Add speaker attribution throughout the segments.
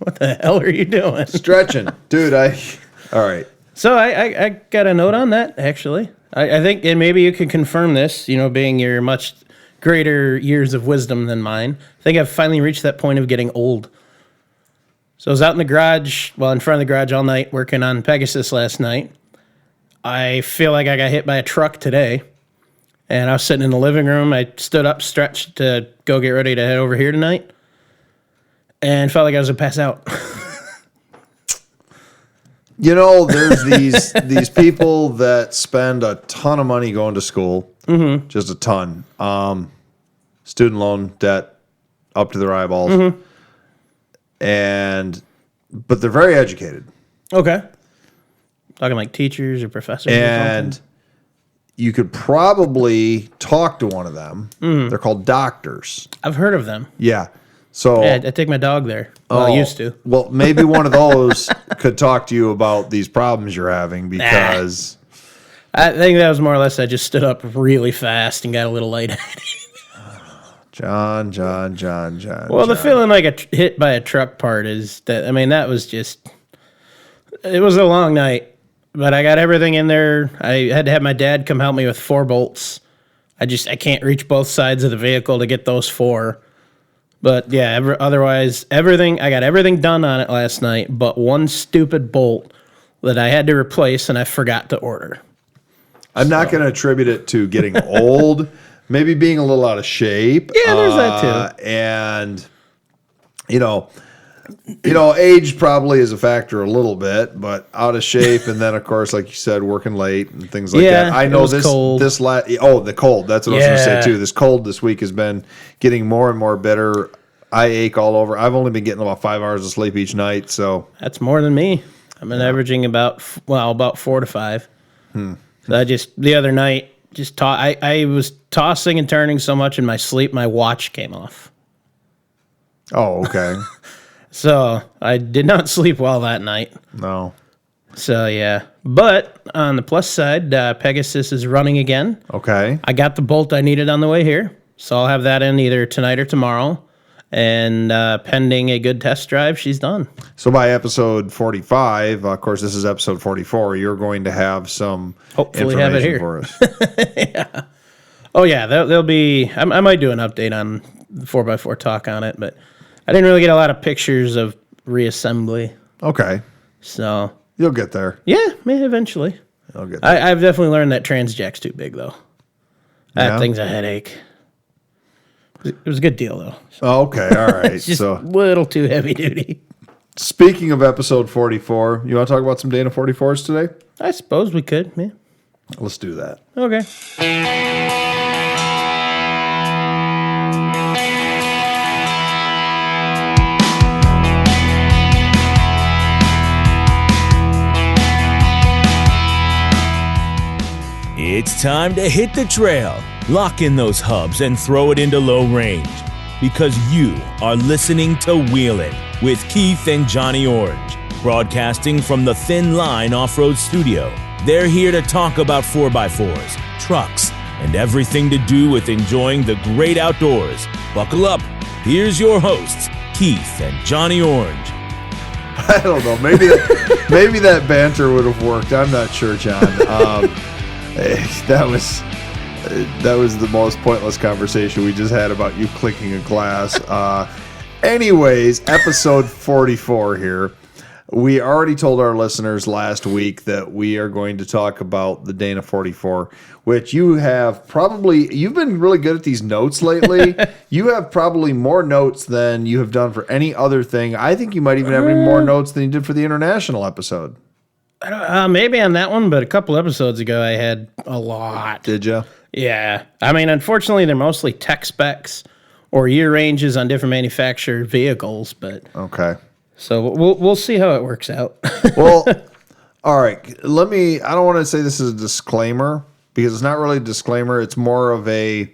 Speaker 1: What the hell are you doing?
Speaker 2: Stretching. Dude, all right.
Speaker 1: So I got a note on that, actually. I think, and maybe you could confirm this, being your much greater years of wisdom than mine. I think I've finally reached that point of getting old. So I was out in the garage, in front of the garage all night, working on Pegasus last night. I feel like I got hit by a truck today. And I was sitting in the living room. I stood up, stretched to go get ready to head over here tonight. And felt like I was going to pass out.
Speaker 2: There's these people that spend a ton of money going to school. Mm-hmm. Just a ton. Student loan debt up to their eyeballs. Mm-hmm. But they're very educated.
Speaker 1: Okay. Talking like teachers or professors or something.
Speaker 2: You could probably talk to one of them. Mm. They're called doctors.
Speaker 1: I've heard of them.
Speaker 2: Yeah. So
Speaker 1: I take my dog there. I used to.
Speaker 2: Well, maybe one of those could talk to you about these problems you're having because...
Speaker 1: I think that was more or less I just stood up really fast and got a little lightheaded.
Speaker 2: John.
Speaker 1: Well, the feeling like hit by a truck part is that, that was just... It was a long night. But I got everything in there. I had to have my dad come help me with 4 bolts. I can't reach both sides of the vehicle to get those 4. But yeah, otherwise, I got everything done on it last night, but one stupid bolt that I had to replace and I forgot to order.
Speaker 2: I'm not going to attribute it to getting old, maybe being a little out of shape.
Speaker 1: Yeah, there's that too.
Speaker 2: And, age probably is a factor a little bit, but out of shape, and then of course, like you said, working late and things like that. I know the cold. That's what I was going to say too. This cold this week has been getting more and more bitter. I ache all over. I've only been getting about 5 hours of sleep each night, so
Speaker 1: that's more than me. I've been averaging about 4 to 5. So I the other night I was tossing and turning so much in my sleep, my watch came off.
Speaker 2: Oh, okay.
Speaker 1: So I did not sleep well that night.
Speaker 2: No.
Speaker 1: So yeah, but on the plus side, Pegasus is running again.
Speaker 2: Okay.
Speaker 1: I got the bolt I needed on the way here, so I'll have that in either tonight or tomorrow. And pending a good test drive, she's done. So
Speaker 2: by episode 45, of course, this is episode 44. You're going to have some
Speaker 1: hopefully have it here
Speaker 2: for us.
Speaker 1: Yeah. Oh yeah, there'll be. I might do an update on the 4x4 talk on it, but I didn't really get a lot of pictures of reassembly.
Speaker 2: Okay.
Speaker 1: So
Speaker 2: you'll get there.
Speaker 1: Yeah, eventually.
Speaker 2: You'll get there.
Speaker 1: I've definitely learned that transjack's too big, though. That thing's a headache. It was a good deal, though. So.
Speaker 2: Oh, okay, all right.
Speaker 1: It's just a little too heavy duty.
Speaker 2: Speaking of episode 44, you want to talk about some Dana 44s today?
Speaker 1: I suppose we could, yeah.
Speaker 2: Let's do that.
Speaker 1: Okay.
Speaker 3: It's time to hit the trail, lock in those hubs, and throw it into low range. Because you are listening to Wheelin' with Keith and Johnny Orange, broadcasting from the Thin Line Off-Road Studio. They're here to talk about 4x4s, trucks, and everything to do with enjoying the great outdoors. Buckle up. Here's your hosts, Keith and Johnny Orange.
Speaker 2: I don't know. Maybe that banter would have worked. I'm not sure, John. That was the most pointless conversation we just had about you clicking a glass. Anyways, episode 44 here. We already told our listeners last week that we are going to talk about the Dana 44, which you've been really good at these notes lately. You have probably more notes than you have done for any other thing. I think you might even have any more notes than you did for the international episode.
Speaker 1: Maybe on that one, but a couple episodes ago I had a lot.
Speaker 2: Did you?
Speaker 1: Yeah. Unfortunately, they're mostly tech specs or year ranges on different manufacturer vehicles, but...
Speaker 2: Okay.
Speaker 1: So we'll see how it works out.
Speaker 2: Well, all right. I don't want to say this is a disclaimer because it's not really a disclaimer. It's more of a...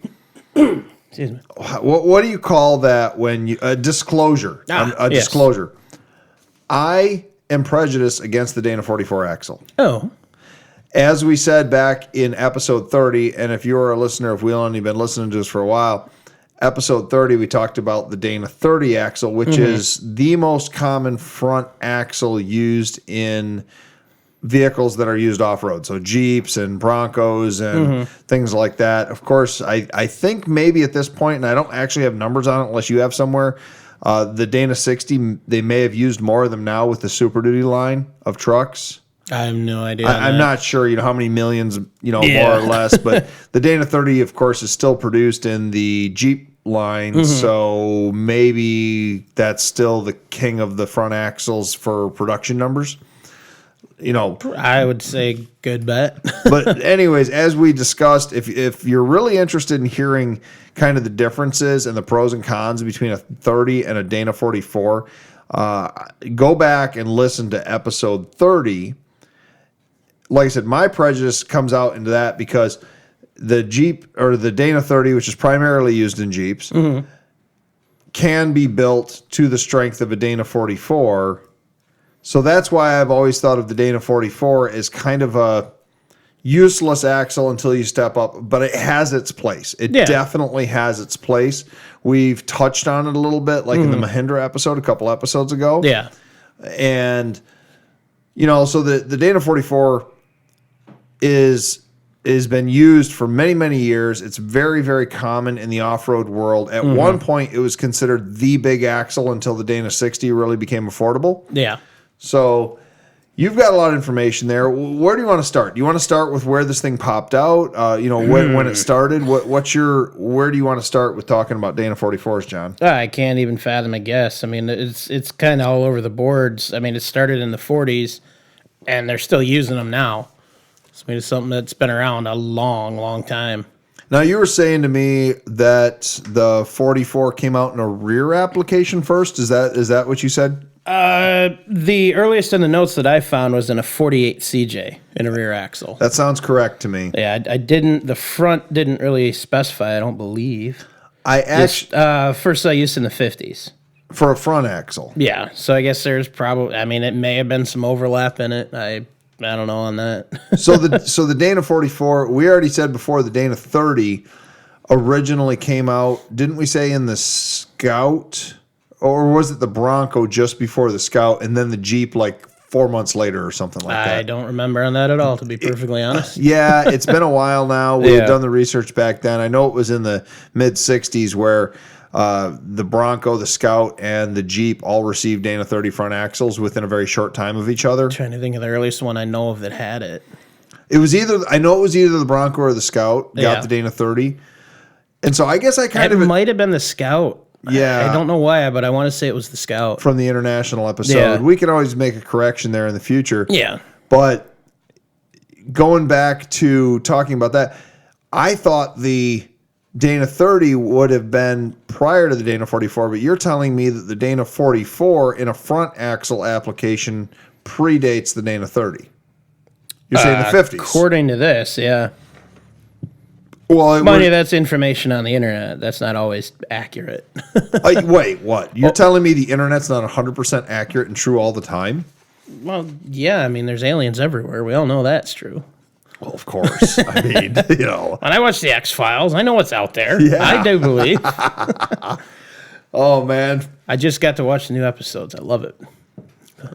Speaker 1: Excuse me.
Speaker 2: What do you call that when you... A disclosure. Disclosure. I am prejudiced against the Dana 44 axle.
Speaker 1: Oh.
Speaker 2: As we said back in episode 30, and if you're a listener of Wheelin', you've been listening to us for a while, episode 30, we talked about the Dana 30 axle, which is the most common front axle used in vehicles that are used off-road. So Jeeps and Broncos and things like that. Of course, I think maybe at this point, and I don't actually have numbers on it unless you have somewhere, the Dana 60, they may have used more of them now with the Super Duty line of trucks.
Speaker 1: I have no idea.
Speaker 2: I'm not sure, how many millions, more or less, but the Dana 30, of course, is still produced in the Jeep line, so maybe that's still the king of the front axles for production numbers.
Speaker 1: I would say good bet.
Speaker 2: But anyways, as we discussed, if you're really interested in hearing kind of the differences and the pros and cons between a 30 and a Dana 44, go back and listen to episode 30. Like I said, my prejudice comes out into that because the Jeep or the Dana 30, which is primarily used in Jeeps, can be built to the strength of a Dana 44. So that's why I've always thought of the Dana 44 as kind of a useless axle until you step up, but it has its place. It definitely has its place. We've touched on it a little bit, like in the Mahindra episode a couple episodes ago.
Speaker 1: Yeah.
Speaker 2: And, so the Dana 44 is been used for many, many years. It's very, very common in the off-road world. At one point, it was considered the big axle until the Dana 60 really became affordable.
Speaker 1: Yeah.
Speaker 2: So you've got a lot of information there. Where do you want to start? Do you want to start with where this thing popped out? When it started? Where do you want to start with talking about Dana 44s, John?
Speaker 1: I can't even fathom a guess. I mean, it's kind of all over the boards. I mean, it started in the 40s, and they're still using them now. I mean, it's something that's been around a long, long time.
Speaker 2: Now, you were saying to me that the 44 came out in a rear application first. Is that what you said?
Speaker 1: The earliest in the notes that I found was in a 48 CJ in a rear axle.
Speaker 2: That sounds correct to me.
Speaker 1: Yeah, the front didn't really specify, I don't believe. First I used in the 50s.
Speaker 2: For a front axle.
Speaker 1: Yeah, so I guess there's probably, it may have been some overlap in it. I don't know on that.
Speaker 2: So the Dana 44, we already said before, the Dana 30 originally came out, didn't we say in the Scout? Or was it the Bronco just before the Scout and then the Jeep like 4 months later or something like that?
Speaker 1: I don't remember on that at all, to be perfectly honest.
Speaker 2: Yeah, it's been a while now. We had done the research back then. I know it was in the mid-'60s where the Bronco, the Scout, and the Jeep all received Dana 30 front axles within a very short time of each other.
Speaker 1: I'm trying to think of the earliest one I know of that had it.
Speaker 2: It was either the Bronco or the Scout got the Dana 30. And so I guess it
Speaker 1: might have been the Scout.
Speaker 2: Yeah.
Speaker 1: I don't know why, but I want to say it was the Scout.
Speaker 2: From the international episode.
Speaker 1: Yeah.
Speaker 2: We can always make a correction there in the future.
Speaker 1: Yeah.
Speaker 2: But going back to talking about that, I thought the Dana 30 would have been prior to the Dana 44, but you're telling me that the Dana 44 in a front axle application predates the Dana 30. You're saying the 50s.
Speaker 1: According to this, yeah.
Speaker 2: Well,
Speaker 1: that's information on the internet. That's not always accurate.
Speaker 2: Wait, what? You're telling me the internet's not 100% accurate and true all the time?
Speaker 1: Well, yeah. There's aliens everywhere. We all know that's true.
Speaker 2: Well, of course. When
Speaker 1: I watch the X-Files, I know what's out there.
Speaker 2: Yeah.
Speaker 1: I do believe.
Speaker 2: Oh, man.
Speaker 1: I just got to watch the new episodes. I love it.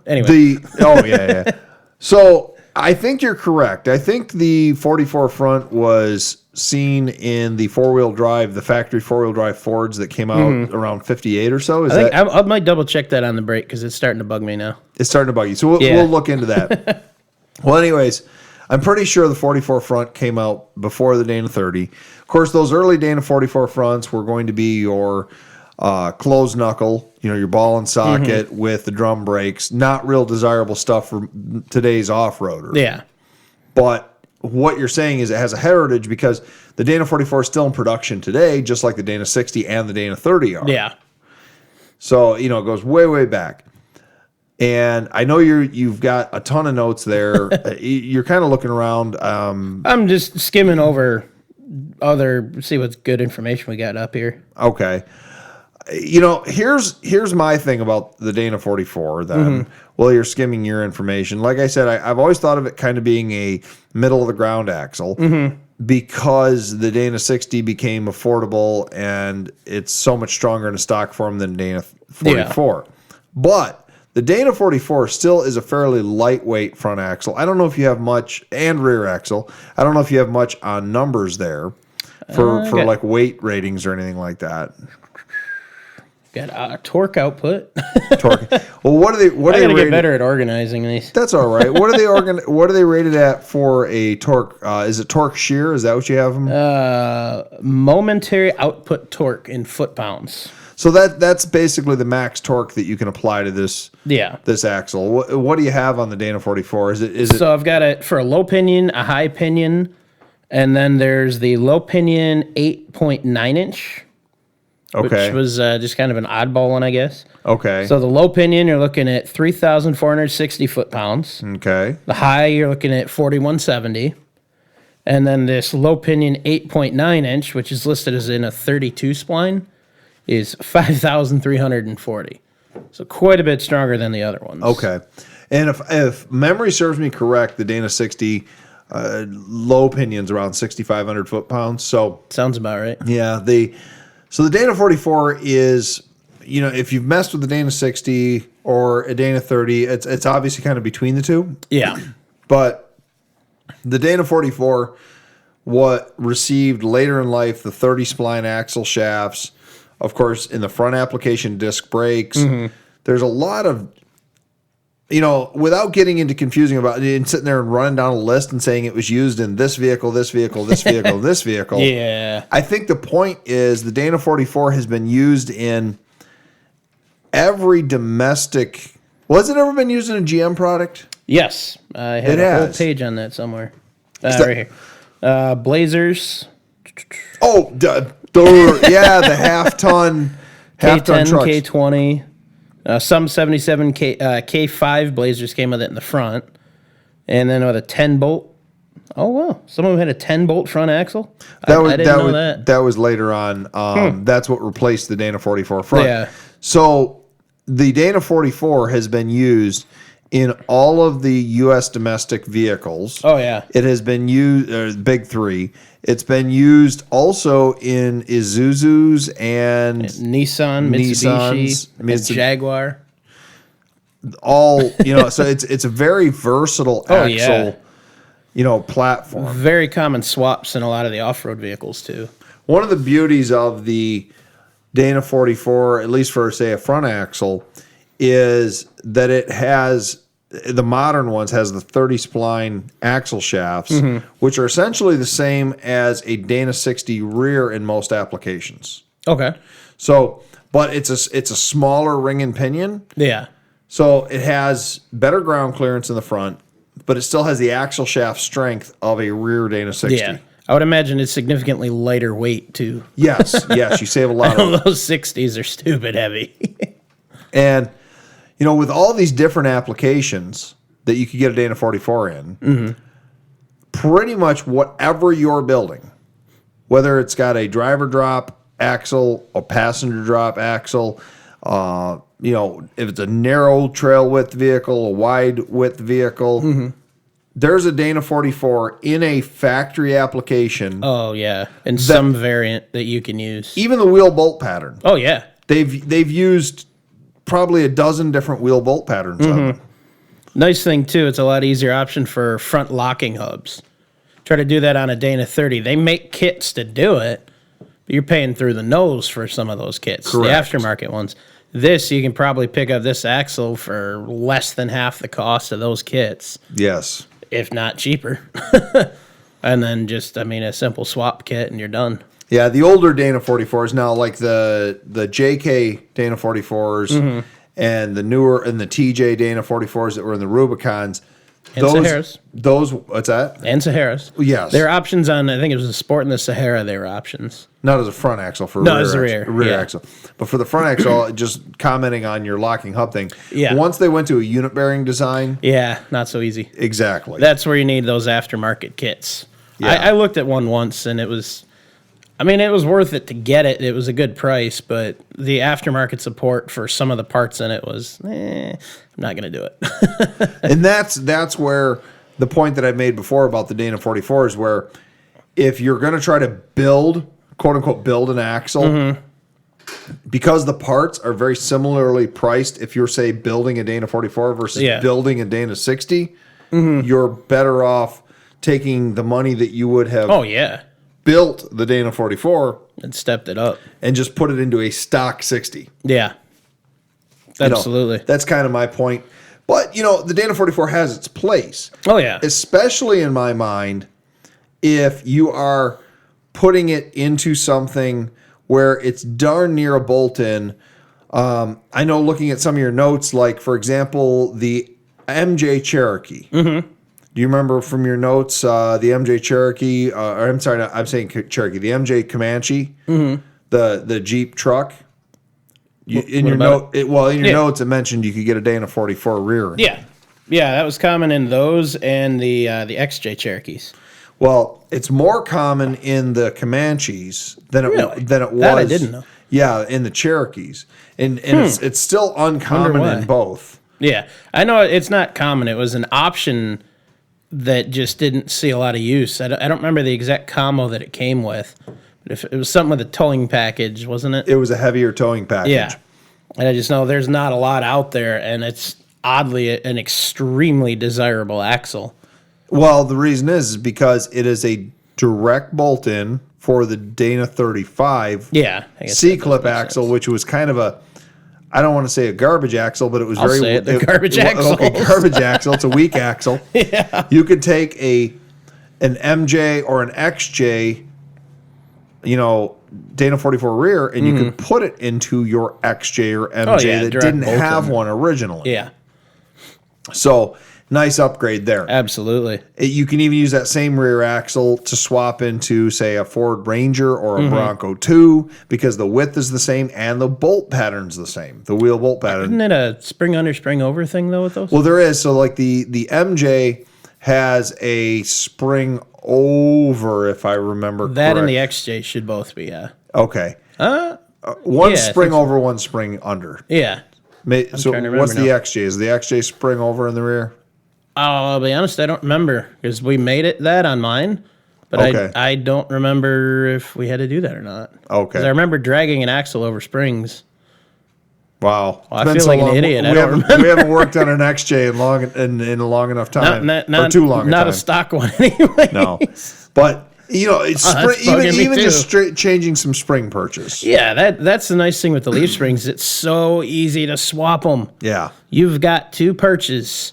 Speaker 1: Anyway.
Speaker 2: Yeah. So I think you're correct. I think the 44 front was seen in the the factory four-wheel drive Fords that came out around 58 or so.
Speaker 1: I might double check that on the break because it's starting to bug me now.
Speaker 2: It's starting to bug you. So we'll look into that. Well, anyways, I'm pretty sure the 44 front came out before the Dana 30. Of course, those early Dana 44 fronts were going to be your closed knuckle, your ball and socket with the drum brakes. Not real desirable stuff for today's off-roader.
Speaker 1: Yeah.
Speaker 2: But what you're saying is it has a heritage because the Dana 44 is still in production today, just like the Dana 60 and the Dana 30 are.
Speaker 1: Yeah.
Speaker 2: So, it goes way, way back. And I know you've got a ton of notes there. You're kind of looking around.
Speaker 1: I'm just skimming over see what good information we got up here.
Speaker 2: Okay. Here's my thing about the Dana 44 then. Well, you're skimming your information. Like I said, I've always thought of it kind of being a middle of the ground axle. because the Dana 60 became affordable and it's so much stronger in a stock form than Dana 44. Yeah. But the Dana 44 still is a fairly lightweight front axle. I don't know if you have much, and rear axle. I don't know if you have much on numbers there for like weight ratings or anything like that.
Speaker 1: Got torque output.
Speaker 2: Torque. Well, what are they? What
Speaker 1: I
Speaker 2: are
Speaker 1: gotta
Speaker 2: they
Speaker 1: get better at organizing these.
Speaker 2: That's all right. What are they What are they rated at for a torque? Is it torque shear? Is that what you have them?
Speaker 1: Momentary output torque in foot-pounds.
Speaker 2: So that's basically the max torque that you can apply to this.
Speaker 1: Yeah.
Speaker 2: This axle. What do you have on the Dana 44? Is it?
Speaker 1: So I've got it for a low pinion, a high pinion, and then there's the low pinion 8.9 inch.
Speaker 2: Okay.
Speaker 1: Which was just kind of an oddball one, I guess.
Speaker 2: Okay.
Speaker 1: So the low pinion, you're looking at 3,460 foot-pounds.
Speaker 2: Okay.
Speaker 1: The high, you're looking at 4,170. And then this low pinion 8.9 inch, which is listed as in a 32 spline, is 5,340. So quite a bit stronger than the other ones.
Speaker 2: Okay. And if memory serves me correct, the Dana 60 low pinion's around 6,500 foot-pounds. So
Speaker 1: sounds about right.
Speaker 2: Yeah. So the Dana 44 is, if you've messed with the Dana 60 or a Dana 30, it's obviously kind of between the two.
Speaker 1: Yeah.
Speaker 2: But the Dana 44, what received later in life the 30 spline axle shafts, of course, in the front application disc brakes. Mm-hmm. There's a lot of, without getting into confusing about it and sitting there and running down a list and saying it was used in this vehicle, this vehicle, this vehicle, this vehicle.
Speaker 1: Yeah.
Speaker 2: I think the point is the Dana 44 has been used in every domestic. Well, has it ever been used in a GM product?
Speaker 1: Yes. I have a whole page on that somewhere. Right here. Blazers.
Speaker 2: Oh, yeah, the half-ton
Speaker 1: K10,
Speaker 2: trucks.
Speaker 1: K20. Some 77 K5 Blazers came with it in the front. And then with a 10-bolt. Oh, wow. Some of them had a 10-bolt front axle? I didn't know that.
Speaker 2: That was later on. That's what replaced the Dana 44 front.
Speaker 1: Yeah.
Speaker 2: So the Dana 44 has been used in all of the U.S. domestic vehicles.
Speaker 1: Oh, yeah.
Speaker 2: It has been used, big three. It's been used also in Isuzus and
Speaker 1: Nissan, Mitsubishi, and Jaguar.
Speaker 2: All, so it's a very versatile axle, platform.
Speaker 1: Very common swaps in a lot of the off-road vehicles, too.
Speaker 2: One of the beauties of the Dana 44, at least for, say, a front axle, is that it has, the modern ones has the 30 spline axle shafts, which are essentially the same as a Dana 60 rear in most applications.
Speaker 1: Okay.
Speaker 2: So, but it's a smaller ring and pinion.
Speaker 1: Yeah.
Speaker 2: So it has better ground clearance in the front, but it still has the axle shaft strength of a rear Dana 60.
Speaker 1: Yeah. I would imagine it's significantly lighter weight, too.
Speaker 2: Yes, you save a lot of
Speaker 1: those 60s are stupid heavy.
Speaker 2: And with all these different applications that you could get a Dana 44 in, pretty much whatever you're building, whether it's got a driver drop axle, a passenger drop axle, if it's a narrow trail width vehicle, a wide width vehicle, there's a Dana 44 in a factory application.
Speaker 1: Oh, yeah. And some variant that you can use.
Speaker 2: Even the wheel bolt pattern.
Speaker 1: Oh, yeah.
Speaker 2: They've used probably a dozen different wheel bolt patterns of them.
Speaker 1: Nice thing, too, it's a lot easier option for front locking hubs. Try to do that on a Dana 30. They make kits to do it, but you're paying through the nose for some of those kits,
Speaker 2: Correct.
Speaker 1: The aftermarket ones. This, you can probably pick up this axle for less than half the cost of those kits.
Speaker 2: Yes.
Speaker 1: If not cheaper. And then just, a simple swap kit and you're done.
Speaker 2: Yeah, the older Dana 44s now, like the JK Dana 44s and the newer and the TJ Dana 44s that were in the Rubicons.
Speaker 1: And Saharas.
Speaker 2: Those, what's that?
Speaker 1: And Saharas.
Speaker 2: Yes.
Speaker 1: There are options on, I think it was the Sport and the Sahara, they were options.
Speaker 2: Not as a front axle, for
Speaker 1: no, as a rear
Speaker 2: axle. But for the front axle, just commenting on your locking hub thing.
Speaker 1: Yeah.
Speaker 2: Once they went to a unit bearing design.
Speaker 1: Yeah, not so easy.
Speaker 2: Exactly.
Speaker 1: That's where you need those aftermarket kits. Yeah. I looked at one once and it was worth it to get it. It was a good price, but the aftermarket support for some of the parts in it was, I'm not going to do it.
Speaker 2: And that's where the point that I made before about the Dana 44 is where if you're going to try to build, quote unquote, build an axle, because the parts are very similarly priced, if you're, say, building a Dana 44 versus building a Dana 60, you're better off taking the money that you would have built the Dana 44
Speaker 1: and stepped it up
Speaker 2: and just put it into a stock 60.
Speaker 1: Yeah. Absolutely.
Speaker 2: That's kind of my point. But, the Dana 44 has its place.
Speaker 1: Oh, yeah.
Speaker 2: Especially in my mind, if you are putting it into something where it's darn near a bolt-in. I know looking at some of your notes, like, for example, the MJ Cherokee. Mm-hmm. Do you remember from your notes the MJ Cherokee, or I'm sorry, I'm saying Cherokee, the MJ Comanche, the Jeep truck? In your notes, it mentioned you could get a Dana 44 rear.
Speaker 1: Yeah. Yeah, that was common in those and the XJ Cherokees.
Speaker 2: Well, it's more common in the Comanches than it was.
Speaker 1: That I didn't know.
Speaker 2: Yeah, in the Cherokees, and it's still uncommon in both.
Speaker 1: Yeah, I know it's not common. It was an option that just didn't see a lot of use. I don't remember the exact combo that it came with, but if it was something with a towing package, wasn't it?
Speaker 2: It was a heavier towing package.
Speaker 1: Yeah, and I just know there's not a lot out there, and it's oddly an extremely desirable axle.
Speaker 2: Well, the reason is because it is a direct bolt-in for the Dana 35 C-clip axle, which was kind of a, I don't want to say a garbage axle, but it was
Speaker 1: garbage axle.
Speaker 2: Okay, garbage axle. It's a weak axle. Yeah. You could take an MJ or an XJ, Dana 44 rear, and you could put it into your XJ or MJ that didn't have one originally.
Speaker 1: Yeah.
Speaker 2: So, nice upgrade there.
Speaker 1: Absolutely.
Speaker 2: You can even use that same rear axle to swap into, say, a Ford Ranger or a Bronco 2 because the width is the same and the bolt pattern's the same. The wheel bolt pattern.
Speaker 1: Isn't it a spring under, spring over thing, though, with those?
Speaker 2: Well, there is. So, like, the MJ has a spring over, if I remember
Speaker 1: that
Speaker 2: correct.
Speaker 1: And the XJ should both be, yeah.
Speaker 2: Okay. One spring over, one spring under.
Speaker 1: Yeah.
Speaker 2: So, what's the XJ? Is the XJ spring over in the rear?
Speaker 1: I'll be honest, I don't remember because we made it that on mine, but I don't remember if we had to do that or not.
Speaker 2: Okay.
Speaker 1: 'Cause I remember dragging an axle over springs.
Speaker 2: Wow.
Speaker 1: Well, I feel like an idiot. I don't remember.
Speaker 2: We haven't worked on an XJ in a long enough time.
Speaker 1: Not
Speaker 2: too long
Speaker 1: Not
Speaker 2: a
Speaker 1: stock one anyway.
Speaker 2: No. But, it's even just changing some spring purchase.
Speaker 1: Yeah, that's the nice thing with the leaf springs. It's so easy to swap them.
Speaker 2: Yeah.
Speaker 1: You've got two perches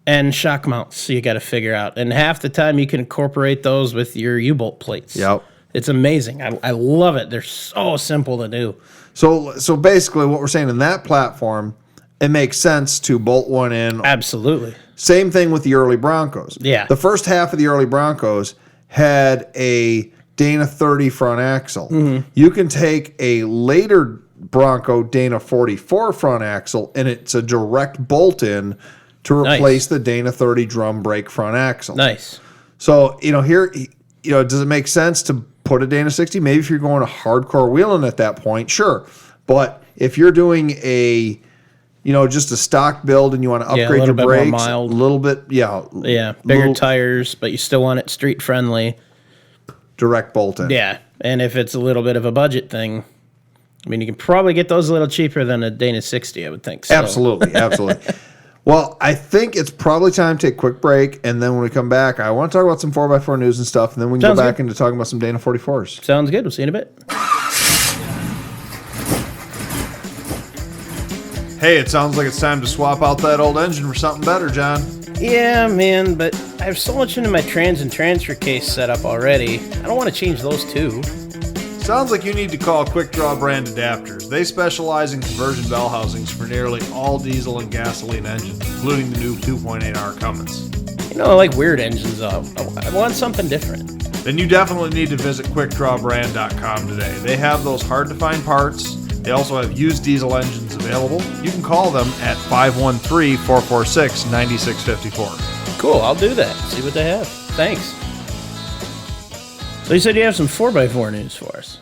Speaker 1: and shock mounts, so you got to figure out. And half the time you can incorporate those with your U-bolt plates.
Speaker 2: Yep.
Speaker 1: It's amazing. I love it. They're so simple to do.
Speaker 2: So basically what we're saying in that platform, it makes sense to bolt one in.
Speaker 1: Absolutely.
Speaker 2: Same thing with the early Broncos.
Speaker 1: Yeah.
Speaker 2: The first half of the early Broncos had a Dana 30 front axle. Mm-hmm. You can take a later Bronco Dana 44 front axle, and it's a direct bolt-in to replace the Dana 30 drum brake front axle.
Speaker 1: Nice.
Speaker 2: So, here, does it make sense to put a Dana 60? Maybe if you're going to hardcore wheeling at that point, sure. But if you're doing a, just a stock build and you want to upgrade your brakes, a little bit,
Speaker 1: bigger tires, but you still want it street friendly.
Speaker 2: Direct bolt-in.
Speaker 1: Yeah, and if it's a little bit of a budget thing, you can probably get those a little cheaper than a Dana 60, I would think. So.
Speaker 2: Absolutely. Well, I think it's probably time to take a quick break, and then when we come back, I want to talk about some 4x4 news and stuff, and then we can go back into talking about some Dana 44s.
Speaker 1: Sounds good. We'll see you in a bit.
Speaker 2: Hey, it sounds like it's time to swap out that old engine for something better, John.
Speaker 1: Yeah, man, but I have so much into my trans and transfer case set up already. I don't want to change those too.
Speaker 2: Sounds like you need to call Quick Draw Brand Adapters. They specialize in conversion bell housings for nearly all diesel and gasoline engines, including the new 2.8R Cummins.
Speaker 1: I like weird engines, though. I want something different.
Speaker 2: Then you definitely need to visit QuickDrawBrand.com today. They have those hard-to-find parts. They also have used diesel engines available. You can call them at 513-446-9654.
Speaker 1: Cool, I'll do that. See what they have. Thanks. So you said you have some 4x4 news for us.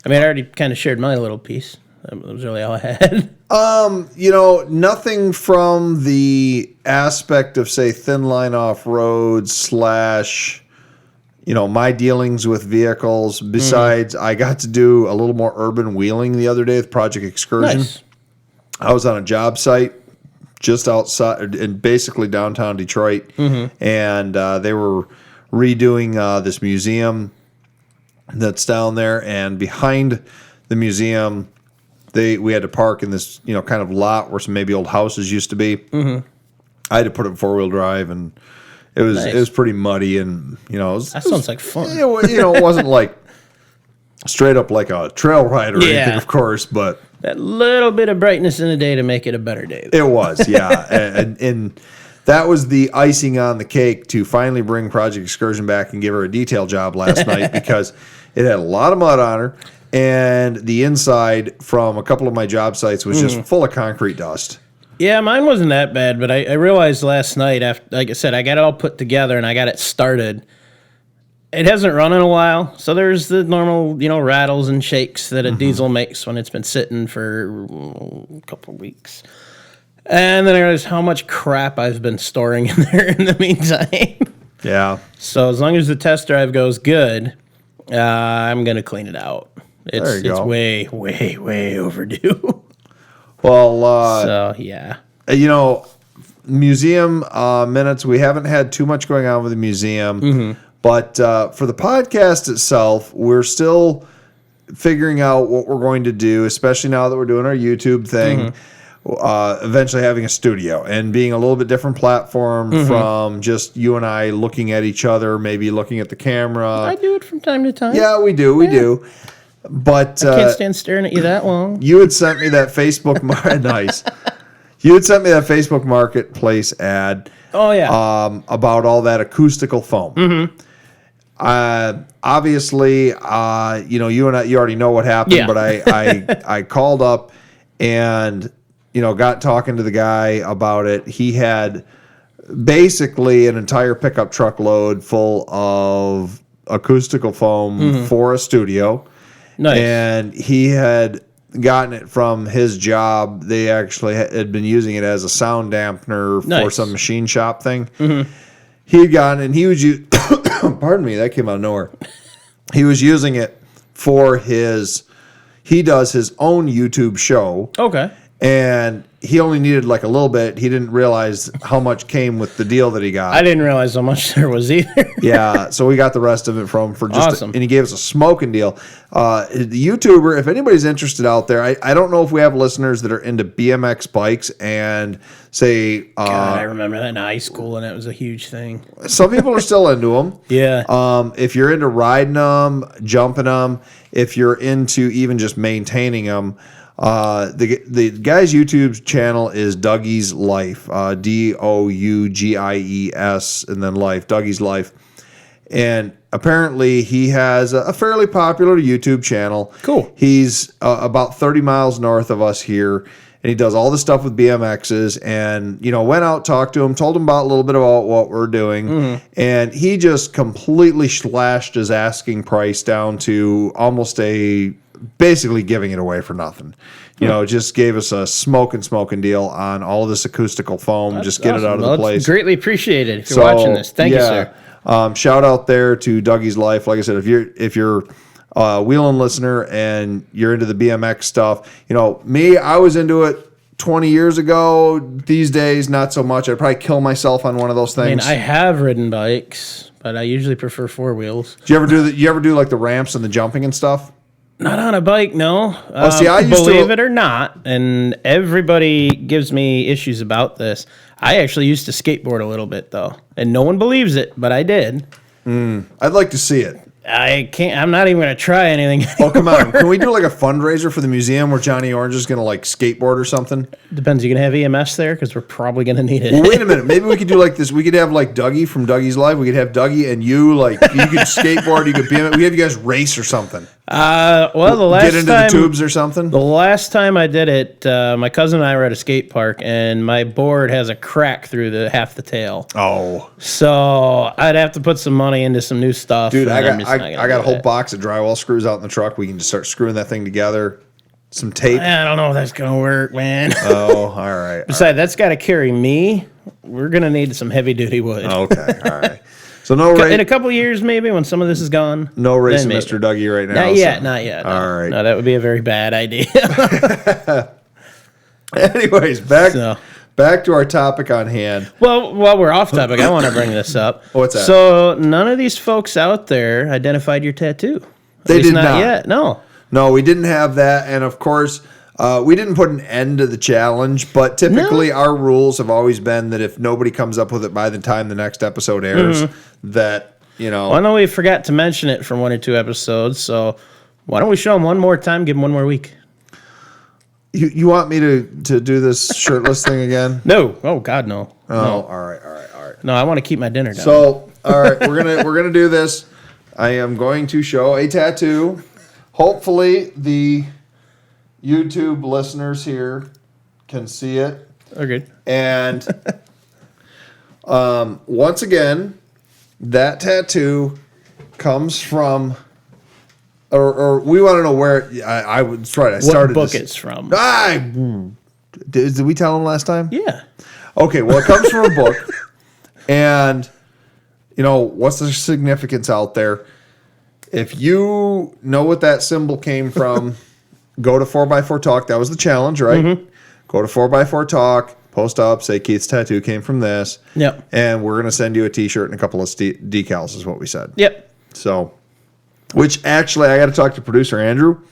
Speaker 1: I already kind of shared my little piece. That was really all I had.
Speaker 2: Nothing from the aspect of, say, thin line off-road / my dealings with vehicles. Besides, I got to do a little more urban wheeling the other day with Project Excursion.
Speaker 1: Nice.
Speaker 2: I was on a job site just outside, in basically downtown Detroit, and they were redoing this museum that's down there. And behind the museum, we had to park in this kind of lot where some maybe old houses used to be. I had to put it in 4-wheel drive, and it was pretty muddy, and
Speaker 1: That sounds like fun.
Speaker 2: it wasn't like straight up like a trail ride or anything, of course, but
Speaker 1: that little bit of brightness in the day to make it a better day.
Speaker 2: it was, yeah. and that was the icing on the cake to finally bring Project Excursion back and give her a detail job last night, because it had a lot of mud on her, and the inside from a couple of my job sites was just full of concrete dust.
Speaker 1: Yeah, mine wasn't that bad, but I realized last night, after, like I said, I got it all put together and I got it started. It hasn't run in a while, so there's the normal, rattles and shakes that a diesel makes when it's been sitting for a couple of weeks. And then I realized how much crap I've been storing in there in the meantime.
Speaker 2: Yeah.
Speaker 1: So as long as the test drive goes good, I'm going to clean it out. It's way, way, way overdue.
Speaker 2: Well,
Speaker 1: so, yeah.
Speaker 2: Museum minutes, we haven't had too much going on with the museum. But for the podcast itself, we're still figuring out what we're going to do, especially now that we're doing our YouTube thing. Eventually having a studio and being a little bit different platform from just you and I looking at each other, maybe looking at the camera.
Speaker 1: I do it from time to time.
Speaker 2: Yeah, we do. We do. But
Speaker 1: I can't stand staring at you that long.
Speaker 2: You had sent me that Facebook nice. You had sent me that Facebook Marketplace ad.
Speaker 1: Oh yeah.
Speaker 2: About all that acoustical foam. Obviously, you and I, you already know what happened.
Speaker 1: Yeah.
Speaker 2: But I called up and got talking to the guy about it. He had basically an entire pickup truck load full of acoustical foam for a studio.
Speaker 1: Nice.
Speaker 2: And he had gotten it from his job. They actually had been using it as a sound dampener for some machine shop thing. He had gotten it, and he was pardon me, that came out of nowhere. He was using it for he does his own YouTube show.
Speaker 1: Okay.
Speaker 2: And he only needed like a little bit. He didn't realize how much came with the deal that he got.
Speaker 1: I didn't realize how much there was either.
Speaker 2: Yeah, so we got the rest of it from for just
Speaker 1: awesome.
Speaker 2: And he gave us a smoking deal. The YouTuber, if anybody's interested out there, I don't know if we have listeners that are into BMX bikes and say
Speaker 1: God, I remember that in high school, and it was a huge thing.
Speaker 2: Some people are still into them.
Speaker 1: Yeah.
Speaker 2: If you're into riding them, jumping them, if you're into even just maintaining them. The guy's YouTube channel is Dougie's Life, Dougies, and then Life, Dougie's Life. And apparently he has a fairly popular YouTube channel.
Speaker 1: Cool.
Speaker 2: He's about 30 miles north of us here, and he does all this stuff with BMXs. And, went out, talked to him, told him about a little bit about what we're doing. And he just completely slashed his asking price down to almost basically giving it away for nothing. Just gave us a smoking deal on all of this acoustical foam.
Speaker 1: That's
Speaker 2: just get
Speaker 1: awesome.
Speaker 2: it out of the place.
Speaker 1: Greatly appreciated if you're watching this. Thank you, sir.
Speaker 2: Shout out there to Dougie's Life. Like I said, if you're a wheeling listener and you're into the BMX stuff, me, I was into it 20 years ago. These days, not so much. I'd probably kill myself on one of those things.
Speaker 1: I have ridden bikes, but I usually prefer four wheels.
Speaker 2: Do you ever do like the ramps and the jumping and stuff?
Speaker 1: Not on a bike, no.
Speaker 2: See, I used
Speaker 1: believe it or not, and everybody gives me issues about this. I actually used to skateboard a little bit, though, and no one believes it, but I did.
Speaker 2: I'd like to see it.
Speaker 1: I can't. I'm not even going to try anything anymore.
Speaker 2: Oh, come on. Can we do like a fundraiser for the museum where Johnny Orange is going to like skateboard or something?
Speaker 1: Depends. You going to have EMS there? Because we're probably going to need it.
Speaker 2: Well, wait a minute. Maybe we could do like this. We could have like Dougie from Dougie's Life. We could have Dougie and you. Like you could skateboard. You could BMX. We have you guys race or something.
Speaker 1: Well, the last
Speaker 2: get into
Speaker 1: time,
Speaker 2: the tubes or something.
Speaker 1: The last time I did it, my cousin and I were at a skate park, and my board has a crack through half the tail.
Speaker 2: Oh,
Speaker 1: so I'd have to put some money into some new stuff.
Speaker 2: dude, I got a whole box of drywall screws out in the truck. We can just start screwing that thing together. Some tape.
Speaker 1: I don't know if that's gonna work, man.
Speaker 2: Oh, all right.
Speaker 1: Besides, that's got to carry me. We're gonna need some heavy duty wood.
Speaker 2: Okay, all right. So no
Speaker 1: In a couple years, maybe when some of this is gone.
Speaker 2: No racing
Speaker 1: then
Speaker 2: Mr. Dougie right now.
Speaker 1: Not yet. Not yet. No.
Speaker 2: All right.
Speaker 1: No, that would be a very bad idea.
Speaker 2: Anyways, back to our topic on hand.
Speaker 1: Well, while we're off topic, I want to bring this up.
Speaker 2: What's that?
Speaker 1: So none of these folks out there identified your tattoo.
Speaker 2: They did not
Speaker 1: yet. No.
Speaker 2: No, we didn't have that, and of course, we didn't put an end to the challenge. But typically, our rules have always been that if nobody comes up with it by the time the next episode airs, that
Speaker 1: Well, I know we forgot to mention it from 1 or 2 episodes, so why don't we show them one more time? Give them one more week.
Speaker 2: You want me to do this shirtless thing again?
Speaker 1: No. Oh God, no.
Speaker 2: Oh,
Speaker 1: No.
Speaker 2: all right.
Speaker 1: No, I want to keep my dinner down.
Speaker 2: So, all right, we're gonna do this. I am going to show a tattoo. Hopefully, the YouTube listeners here can see it.
Speaker 1: Okay.
Speaker 2: And once again, that tattoo comes from, or we want to know where. I was right. I started.
Speaker 1: What book it's from?
Speaker 2: Did we tell them last time?
Speaker 1: Yeah.
Speaker 2: Okay. Well, it comes from a book, and what's the significance out there? If you know what that symbol came from, go to 4x4 Talk. That was the challenge, right? Mm-hmm. Go to 4x4 Talk, post up, say Keith's tattoo came from this.
Speaker 1: Yep.
Speaker 2: And we're going to send you a t-shirt and a couple of decals is what we said.
Speaker 1: Yep.
Speaker 2: So, which actually I got to talk to producer Andrew.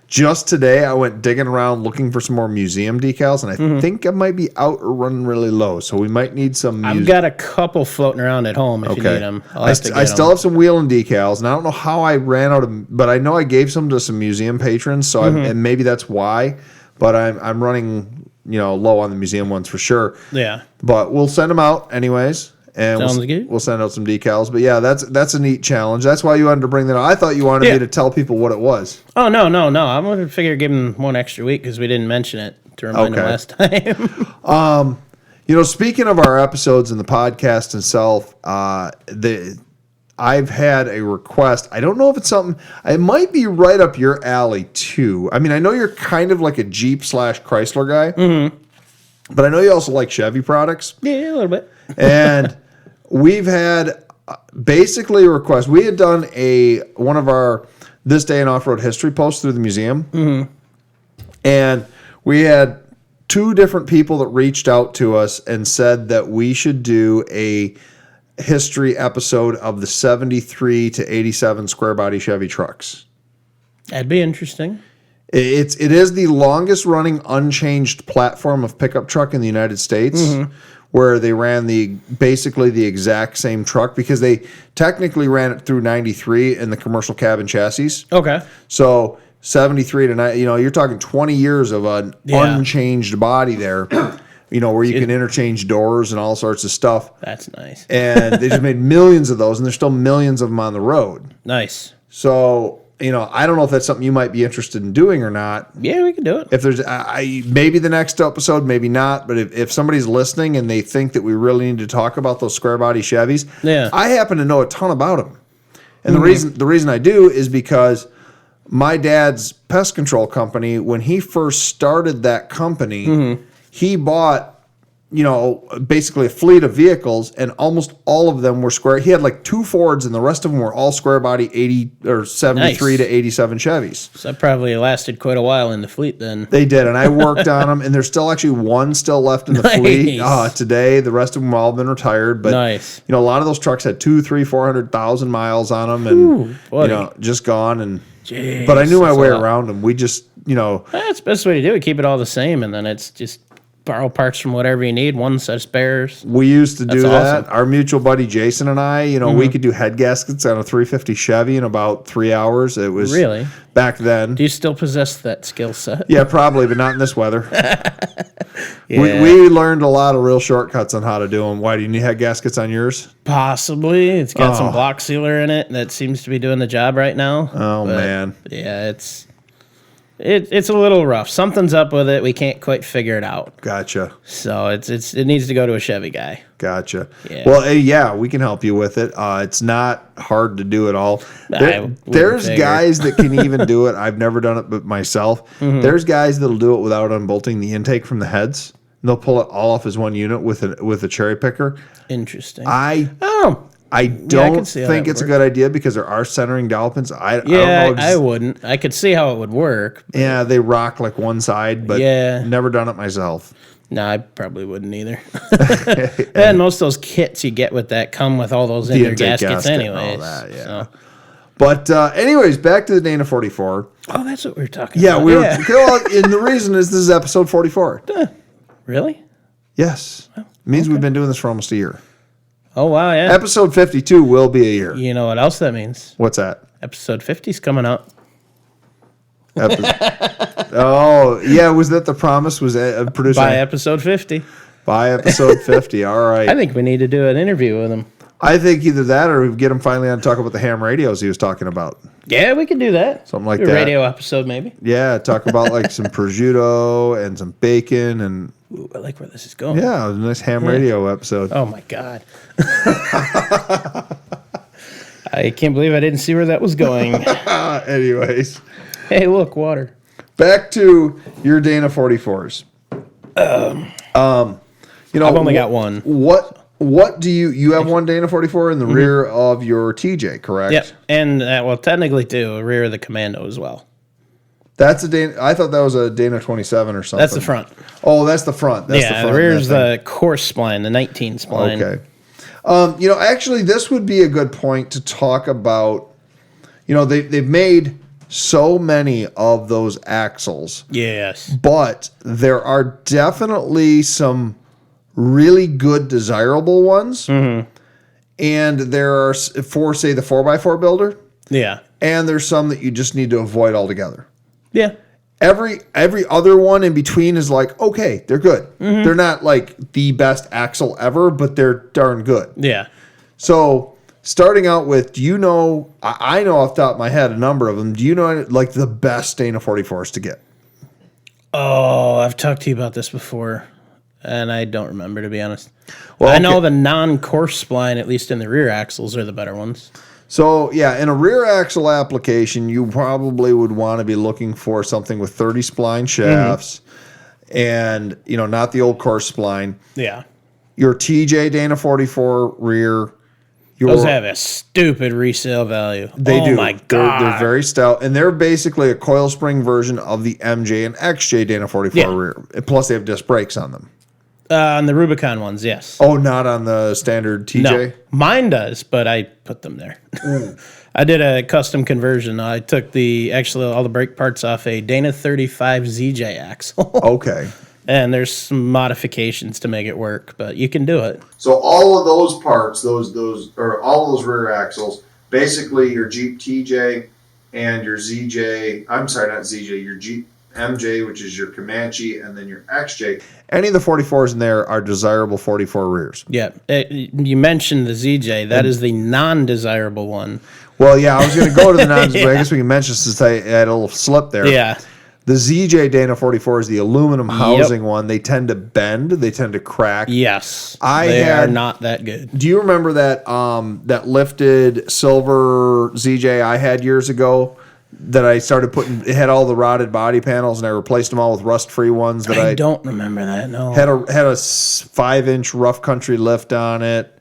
Speaker 2: Just today, I went digging around looking for some more museum decals, and I think I might be out or running really low, so we might need some.
Speaker 1: I've got a couple floating around at home if you need them.
Speaker 2: I still have some wheeling decals, and I don't know how I ran out of, but I know I gave some to some museum patrons, so and maybe that's why. But I'm running low on the museum ones for sure.
Speaker 1: Yeah.
Speaker 2: But we'll send them out anyways. And we'll send out some decals. But yeah, that's a neat challenge. That's why you wanted to bring that up. I thought you wanted me to tell people what it was.
Speaker 1: Oh, no. I'm going to figure give them one extra week because we didn't mention it to remind them last time.
Speaker 2: Speaking of our episodes and the podcast itself, I've had a request. I don't know if it's something, it might be right up your alley too. I mean, I know you're kind of like a Jeep / Chrysler guy, but I know you also like Chevy products.
Speaker 1: Yeah, a little bit.
Speaker 2: And we've had basically a request. We had done one of our This Day in Off-Road History posts through the museum. And we had 2 different people that reached out to us and said that we should do a history episode of the 73 to 87 square body Chevy trucks.
Speaker 1: That'd be interesting.
Speaker 2: It is the longest running unchanged platform of pickup truck in the United States, where they ran basically the exact same truck because they technically ran it through 93 in the commercial cabin chassis.
Speaker 1: Okay.
Speaker 2: So 73 to 90, you're talking 20 years of an unchanged body there, where you can interchange doors and all sorts of stuff.
Speaker 1: That's nice.
Speaker 2: And they just made millions of those, and there's still millions of them on the road.
Speaker 1: Nice.
Speaker 2: So, I don't know if that's something you might be interested in doing or not.
Speaker 1: Yeah, we can do it.
Speaker 2: If there's, maybe the next episode, maybe not. But if somebody's listening and they think that we really need to talk about those square body Chevys, I happen to know a ton about them. And the reason I do is because my dad's pest control company, when he first started that company, he bought basically a fleet of vehicles, and almost all of them were square. He had like 2 Fords, and the rest of them were all square body 80 or 73 to 87 Chevys.
Speaker 1: So that probably lasted quite a while in the fleet then.
Speaker 2: They did, and I worked on them, and there's still actually one still left in the fleet today. The rest of them have all been retired, but a lot of those trucks had 200,000, 300,000, 400,000 miles on them, and just gone. And but I knew my way around them. We just
Speaker 1: that's the best way to do it. Keep it all the same, and then it's just borrow parts from whatever you need, one set of spares.
Speaker 2: We used to do that. Awesome. Our mutual buddy Jason and I, we could do head gaskets on a 350 Chevy in about 3 hours. It was
Speaker 1: really
Speaker 2: back then.
Speaker 1: Do you still possess that skill set?
Speaker 2: Yeah, probably, but not in this weather. We learned a lot of real shortcuts on how to do them. Why do you need head gaskets on yours?
Speaker 1: Possibly. It's got some block sealer in it that seems to be doing the job right now.
Speaker 2: Oh, man.
Speaker 1: Yeah, it's a little rough. Something's up with it. We can't quite figure it out.
Speaker 2: Gotcha.
Speaker 1: So it needs to go to a Chevy guy.
Speaker 2: Gotcha. Yeah. Well, we can help you with it. It's not hard to do at all. There's guys that can even do it. I've never done it but myself. There's guys that'll do it without unbolting the intake from the heads. They'll pull it all off as one unit with a cherry picker.
Speaker 1: Interesting.
Speaker 2: I don't
Speaker 1: see how
Speaker 2: think
Speaker 1: that
Speaker 2: it's a
Speaker 1: would
Speaker 2: good idea because there are centering dowel pins. I don't
Speaker 1: Yeah,
Speaker 2: know.
Speaker 1: I wouldn't. I could see how it would work.
Speaker 2: Yeah, they rock like one side, but
Speaker 1: Yeah.
Speaker 2: never done it myself.
Speaker 1: No, I probably wouldn't either. And most of those kits you get with that come with all those inner
Speaker 2: intake
Speaker 1: gaskets
Speaker 2: gasket and all
Speaker 1: anyways.
Speaker 2: that, yeah.
Speaker 1: So.
Speaker 2: But anyways, back to the Dana 44.
Speaker 1: Oh, that's what we were talking
Speaker 2: Yeah,
Speaker 1: about.
Speaker 2: we were. Well, and the reason is this is episode 44.
Speaker 1: Really?
Speaker 2: Yes. It means we've been doing this for almost a year.
Speaker 1: Oh, wow, yeah.
Speaker 2: Episode 52 will be a year.
Speaker 1: You know what else that means?
Speaker 2: What's that?
Speaker 1: Episode 50's coming up.
Speaker 2: Oh, yeah. Was that the promise? Was a producer?
Speaker 1: By episode 50.
Speaker 2: By episode 50. All right.
Speaker 1: I think we need to do an interview with him.
Speaker 2: I think either that or we get him finally on to talk about the ham radios he was talking about.
Speaker 1: Yeah, we can do that.
Speaker 2: Something like
Speaker 1: Do a
Speaker 2: that.
Speaker 1: radio episode, maybe.
Speaker 2: Yeah, talk about like some prosciutto and some bacon and
Speaker 1: Ooh, I like where this is going.
Speaker 2: yeah, it was a nice ham radio episode.
Speaker 1: Oh, my God. I can't believe I didn't see where that was going.
Speaker 2: Anyways,
Speaker 1: Hey, look, water.
Speaker 2: back to your Dana 44s.
Speaker 1: I've only got one.
Speaker 2: What do you have one Dana 44 in the rear of your TJ, correct?
Speaker 1: Yep. And, technically, too, a rear of the Commando as well.
Speaker 2: That's a Dana. I thought that was a Dana 27 or something.
Speaker 1: That's the front.
Speaker 2: Oh, that's the front. That's
Speaker 1: Yeah,
Speaker 2: the front.
Speaker 1: the rear
Speaker 2: of
Speaker 1: is
Speaker 2: that
Speaker 1: the course spline, the 19 spline.
Speaker 2: thing. Okay. Actually, this would be a good point to talk about. They've made so many of those axles,
Speaker 1: Yes.
Speaker 2: but there are definitely some really good desirable ones. And there are, for say, the 4x4 builder,
Speaker 1: Yeah.
Speaker 2: and there's some that you just need to avoid altogether.
Speaker 1: Yeah.
Speaker 2: Every other one in between is like, okay, they're good. They're not like the best axle ever, but they're darn good.
Speaker 1: Yeah.
Speaker 2: So starting out with, do you know, I know off the top of my head a number of them. Do you know like the best Dana 44s to get?
Speaker 1: Oh, I've talked to you about this before, and I don't remember, to be honest.
Speaker 2: Well,
Speaker 1: I know
Speaker 2: okay.
Speaker 1: the non-course spline, at least in the rear axles, are the better ones.
Speaker 2: So yeah, in a rear axle application, you probably would want to be looking for something with 30 spline shafts and, not the old course spline.
Speaker 1: Yeah.
Speaker 2: Your TJ Dana 44 rear.
Speaker 1: Those have a stupid resale value.
Speaker 2: They do.
Speaker 1: Oh, my God.
Speaker 2: They're very stout, and they're basically a coil spring version of the MJ and XJ Dana 44
Speaker 1: Yeah.
Speaker 2: rear. Plus, they have disc brakes on them.
Speaker 1: On the Rubicon ones, yes.
Speaker 2: Oh, not on the standard TJ?
Speaker 1: No, mine does, but I put them there. I did a custom conversion. I took all the brake parts off a Dana 35 ZJ axle.
Speaker 2: Okay.
Speaker 1: And there's some modifications to make it work, but you can do it.
Speaker 2: So all of those parts, all of those rear axles, basically your Jeep TJ and your ZJ, I'm sorry, not ZJ, your Jeep MJ, which is your Comanche, and then your XJ. Any of the 44s in there are desirable 44 rears.
Speaker 1: Yeah. You mentioned the ZJ. That is the non-desirable one.
Speaker 2: Well, yeah, I was going to go to the non, but I guess we can mention since I had a little slip there.
Speaker 1: Yeah.
Speaker 2: The ZJ Dana 44 is the aluminum housing one. They tend to bend. They tend to crack.
Speaker 1: Yes. They are not that good.
Speaker 2: Do you remember that that lifted silver ZJ I had years ago that I started putting? It had all the rotted body panels, and I replaced them all with rust-free ones. That
Speaker 1: I don't remember that, no.
Speaker 2: Had a 5-inch rough country lift on it.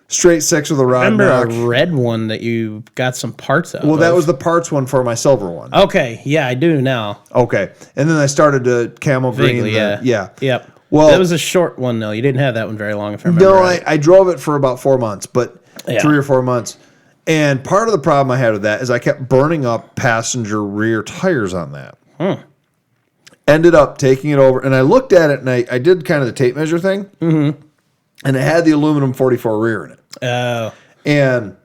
Speaker 2: Straight 6 with a rod
Speaker 1: Remember
Speaker 2: knock.
Speaker 1: a red one that you got some parts out
Speaker 2: Well,
Speaker 1: of?
Speaker 2: that was the parts one for my silver one.
Speaker 1: Okay, yeah, I do now.
Speaker 2: Okay. And then I started to camo green.
Speaker 1: Vaguely, yeah.
Speaker 2: Yeah.
Speaker 1: Well,
Speaker 2: Well,
Speaker 1: that was a short one, though. You didn't have that one very long, if I remember
Speaker 2: No,
Speaker 1: right.
Speaker 2: I drove it for about 4 months, but
Speaker 1: Yeah.
Speaker 2: 3 or 4 months. And part of the problem I had with that is I kept burning up passenger rear tires on that. Ended up taking it over, and I looked at it, and I did kind of the tape measure thing, and it had the aluminum 44 rear in it.
Speaker 1: Oh.
Speaker 2: And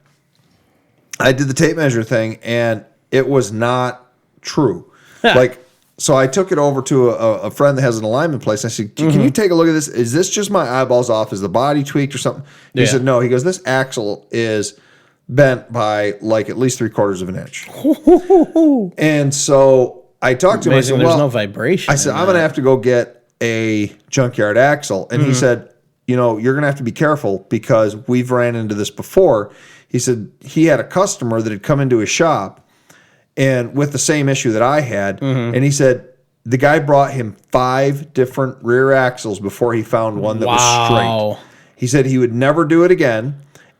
Speaker 2: I did the tape measure thing, and it was not true. So I took it over to a friend that has an alignment place. I said, can you take a look at this? Is this just my eyeballs off? Is the body tweaked or something? He said, no. He goes, this axle is bent by like at least 3/4 of an inch. And so I talked to him. I said,
Speaker 1: There's no vibration.
Speaker 2: I said, I'm going to have to go get a junkyard axle. And he said, you're going to have to be careful because we've ran into this before. He said he had a customer that had come into his shop and with the same issue that I had. And he said the guy brought him 5 different rear axles before he found one that was straight. He said he would never do it again.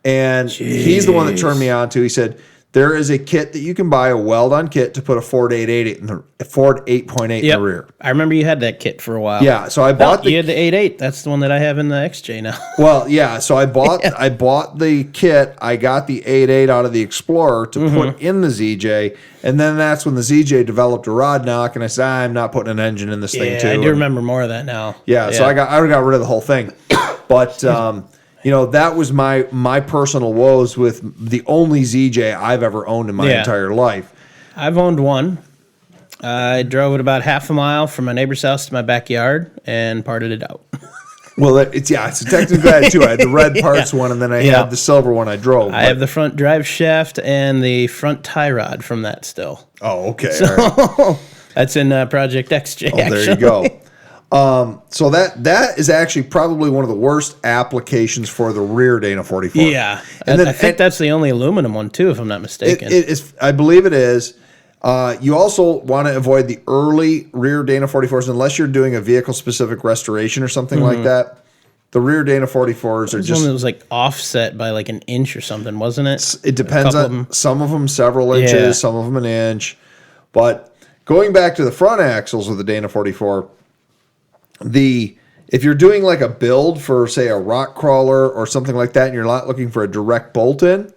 Speaker 2: And he's the one that turned me on to. He said, there is a kit that you can buy, a weld-on kit, to put a Ford 8.8 in the Ford 8.8 in the rear.
Speaker 1: I remember you had that kit for a while.
Speaker 2: Yeah, so I bought
Speaker 1: you had the 8.8. That's the one that I have in the XJ now.
Speaker 2: Well, yeah, so I bought the kit. I got the 8.8 out of the Explorer to put in the ZJ, and then that's when the ZJ developed a rod knock, and I said, I'm not putting an engine in this thing too.
Speaker 1: I do remember more of that now.
Speaker 2: Yeah, so I got rid of the whole thing. But that was my personal woes with the only ZJ I've ever owned in my entire life.
Speaker 1: I've owned one. I drove it about half a mile from my neighbor's house to my backyard and parted it out.
Speaker 2: Well, it's technically I had two. I had the red parts one, and then I had the silver one I drove.
Speaker 1: I have the front drive shaft and the front tie rod from that still.
Speaker 2: Oh, okay.
Speaker 1: So,
Speaker 2: all right.
Speaker 1: That's in Project XJ.
Speaker 2: There you go. So that is actually probably one of the worst applications for the rear Dana 44.
Speaker 1: Yeah, and I think that's the only aluminum one too, if I'm not mistaken.
Speaker 2: It is. I believe it is. You also want to avoid the early rear Dana 44s unless you're doing a vehicle-specific restoration or something like that. The rear Dana 44s are just...
Speaker 1: one that was like offset by like an inch or something, wasn't it?
Speaker 2: It depends on some of them several inches, some of them an inch. But going back to the front axles of the Dana 44, if you're doing like a build for, say, a rock crawler or something like that, and you're not looking for a direct bolt in,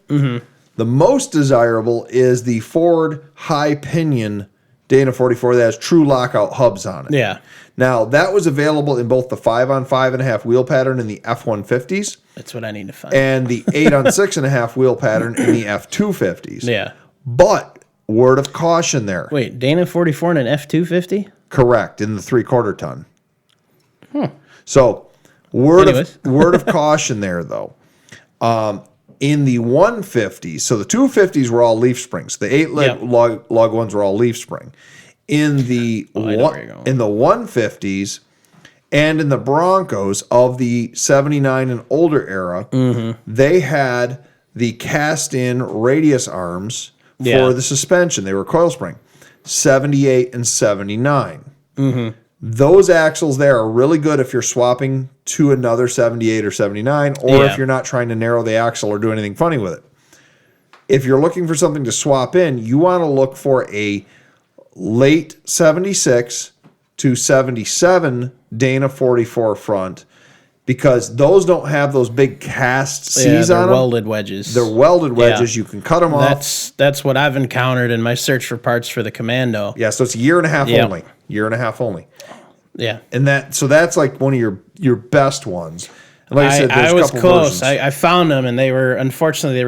Speaker 2: the most desirable is the Ford high pinion Dana 44 that has true lockout hubs on it.
Speaker 1: Yeah.
Speaker 2: Now, that was available in both the 5-on-5.5 wheel pattern in the F-150s.
Speaker 1: That's what I need to find.
Speaker 2: And the 8-on-6.5 wheel pattern in the F-250s.
Speaker 1: Yeah.
Speaker 2: But, word of caution there.
Speaker 1: Wait, Dana 44 and an F-250?
Speaker 2: Correct, in the 3/4 ton. So, word of caution there, though. In the 150s, so the 250s were all leaf springs. The 8 lug ones were all leaf spring. In the 150s and in the Broncos of the 79 and older era, they had the cast-in radius arms for the suspension. They were coil spring. 78 and 79. Those axles there are really good if you're swapping to another 78 or 79, or if you're not trying to narrow the axle or do anything funny with it. If you're looking for something to swap in, you want to look for a late 76 to 77 Dana 44 front, because those don't have those big cast C's on them.
Speaker 1: They're welded wedges.
Speaker 2: They're welded wedges. You can cut them off.
Speaker 1: That's what I've encountered in my search for parts for the Commando.
Speaker 2: Yeah, so it's a year and a half only. Year and a half only.
Speaker 1: Yeah.
Speaker 2: And that's like one of your best ones. And like I said,
Speaker 1: I was close.
Speaker 2: Versions.
Speaker 1: I found them, and they were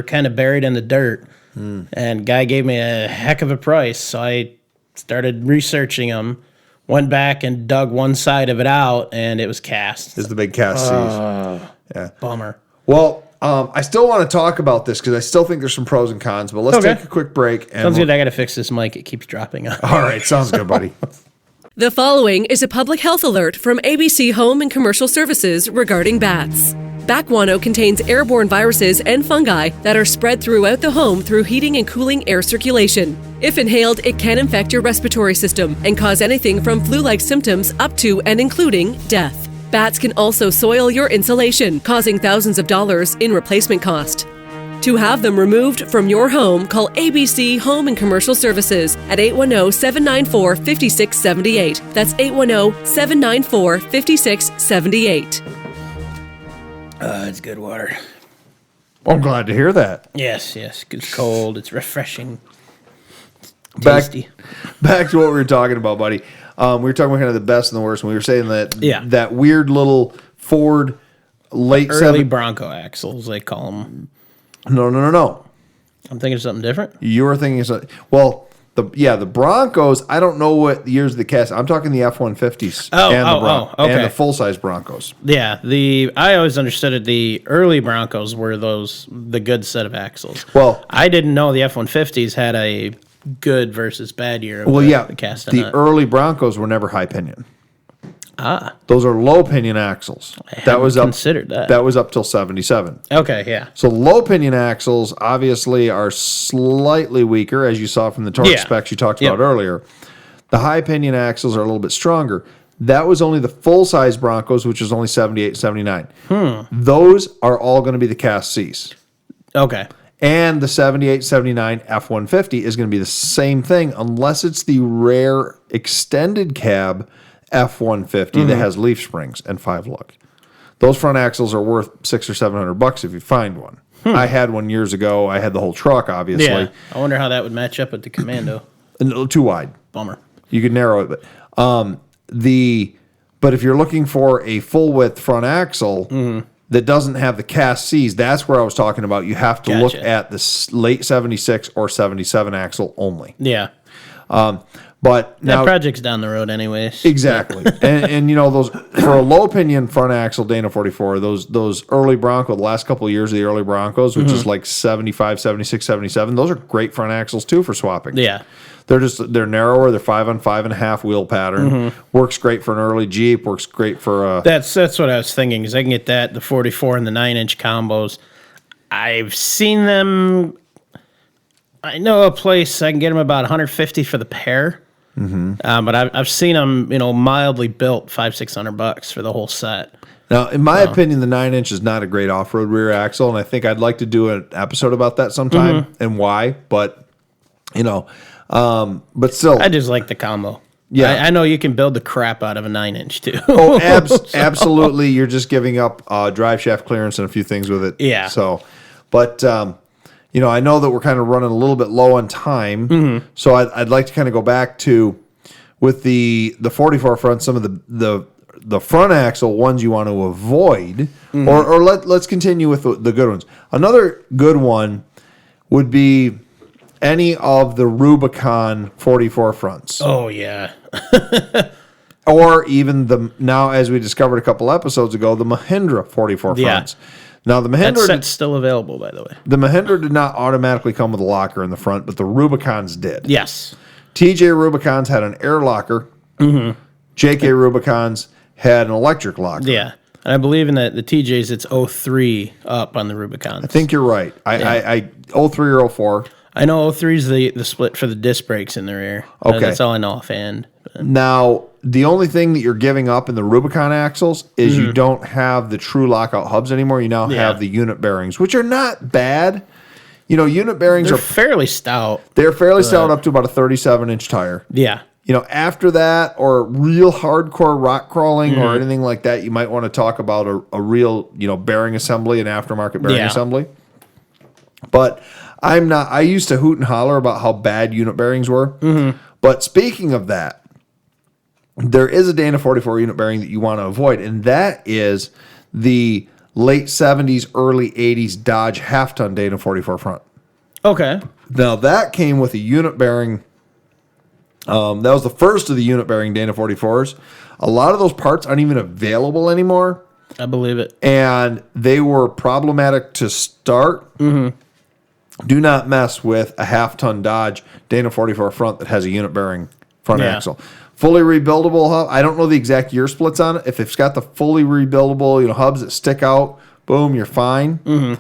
Speaker 1: kind of buried in the dirt. And guy gave me a heck of a price, so I started researching them. Went back and dug one side of it out, and it was cast.
Speaker 2: It's the big cast C's. Yeah.
Speaker 1: Bummer.
Speaker 2: Well, I still want to talk about this because I still think there's some pros and cons, but let's take a quick break. And
Speaker 1: sounds good. I got to fix this mic. It keeps dropping out.
Speaker 2: All right. Sounds good, buddy.
Speaker 4: The following is a public health alert from ABC Home and Commercial Services regarding bats. Bat guano contains airborne viruses and fungi that are spread throughout the home through heating and cooling air circulation. If inhaled, it can infect your respiratory system and cause anything from flu-like symptoms up to and including death. Bats can also soil your insulation, causing thousands of dollars in replacement cost. To have them removed from your home, call ABC Home and Commercial Services at 810-794-5678. That's 810-794-5678.
Speaker 1: It's good water.
Speaker 2: I'm glad to hear that.
Speaker 1: Yes. It's cold. It's refreshing.
Speaker 2: Tasty. Back to what we were talking about, buddy. We were talking about kind of the best and the worst. And we were saying that weird little Ford
Speaker 1: early Bronco axles, they call them.
Speaker 2: No.
Speaker 1: I'm thinking of something different.
Speaker 2: You were thinking of something. Well, the Broncos, I don't know what years of the cast. I'm talking the F-150s and the full-size Broncos.
Speaker 1: Yeah, I always understood it. The early Broncos were the good set of axles.
Speaker 2: Well,
Speaker 1: I didn't know the F-150s had a good versus bad year. The cast.
Speaker 2: The early Broncos were never high pinion.
Speaker 1: Ah,
Speaker 2: those are low pinion axles.
Speaker 1: That was considered that.
Speaker 2: That was up till 77.
Speaker 1: Okay, yeah.
Speaker 2: So low pinion axles obviously are slightly weaker, as you saw from the torque specs you talked about earlier. The high pinion axles are a little bit stronger. That was only the full size Broncos, which was only 78, 79. Those are all going to be the cast C's.
Speaker 1: Okay.
Speaker 2: And the 78, 79 F-150 is going to be the same thing unless it's the rare extended cab F-150 that has leaf springs and 5-lug. Those front axles are worth $600 or $700 if you find one. I had one years ago. I had the whole truck, obviously.
Speaker 1: Yeah. I wonder how that would match up with the Commando.
Speaker 2: A little too wide.
Speaker 1: Bummer.
Speaker 2: You could narrow it, but but if you're looking for a full width front axle that doesn't have the cast C's, that's where I was talking about. You have to look
Speaker 1: Gotcha.
Speaker 2: at the late 76 or 77 axle only.
Speaker 1: Yeah.
Speaker 2: But
Speaker 1: That
Speaker 2: now
Speaker 1: project's down the road anyways.
Speaker 2: exactly, and you know those for a low opinion front axle Dana 44, those early Bronco, the last couple of years of the early Broncos, which is like 75, 76, 77, those are great front axles too for swapping.
Speaker 1: Yeah.
Speaker 2: They're narrower. They're 5 on 5.5 wheel pattern. Works great for an early Jeep. Works great for
Speaker 1: That's what I was thinking, is I can get that, the 44 and the 9-inch combos. I've seen them. I know a place I can get them about $150 for the pair. But I've seen them, mildly built $500-$600 for the whole set.
Speaker 2: Now, in my opinion, the 9-inch is not a great off-road rear axle, and I think I'd like to do an episode about that sometime and why. But but still,
Speaker 1: I just like the combo.
Speaker 2: Yeah.
Speaker 1: I know you can build the crap out of a 9-inch too.
Speaker 2: oh, absolutely, you're just giving up drive shaft clearance and a few things with it.
Speaker 1: Yeah.
Speaker 2: So, but I know that we're kind of running a little bit low on time, so I'd like to kind of go back to with the 44 front, some of the front axle ones you want to avoid, or let's continue with the good ones. Another good one would be any of the Rubicon 44 fronts.
Speaker 1: Oh yeah.
Speaker 2: Or even now, as we discovered a couple episodes ago, the Mahindra 44
Speaker 1: Yeah.
Speaker 2: fronts. Now, the
Speaker 1: That
Speaker 2: Mahindra
Speaker 1: set's still available, by the way.
Speaker 2: the Mahindra did not automatically come with a locker in the front, but the Rubicons did.
Speaker 1: Yes.
Speaker 2: TJ Rubicons had an air locker. JK Rubicons had an electric locker.
Speaker 1: Yeah. And I believe in the TJs, it's 03 up on the Rubicons.
Speaker 2: I think you're right. I 03 or 04.
Speaker 1: I know 03 is the split for the disc brakes in the rear.
Speaker 2: Okay.
Speaker 1: That's all I know offhand.
Speaker 2: Now, the only thing that you're giving up in the Rubicon axles is you don't have the true lockout hubs anymore. You now have the unit bearings, which are not bad. Unit bearings
Speaker 1: They're
Speaker 2: are
Speaker 1: fairly stout.
Speaker 2: they're fairly stout up to about a 37-inch tire.
Speaker 1: Yeah.
Speaker 2: After that, or real hardcore rock crawling or anything like that, you might want to talk about a real, bearing assembly and aftermarket bearing assembly. But I used to hoot and holler about how bad unit bearings were. But speaking of that, there is a Dana 44 unit bearing that you want to avoid, and that is the late 70s, early 80s Dodge half-ton Dana 44 front.
Speaker 1: Okay.
Speaker 2: Now, that came with a unit bearing. That was the first of the unit bearing Dana 44s. A lot of those parts aren't even available anymore,
Speaker 1: I believe it.
Speaker 2: and they were problematic to start. Do not mess with a half-ton Dodge Dana 44 front that has a unit bearing front axle. Fully rebuildable hub. I don't know the exact year splits on it. If it's got the fully rebuildable, hubs that stick out, boom, you're fine.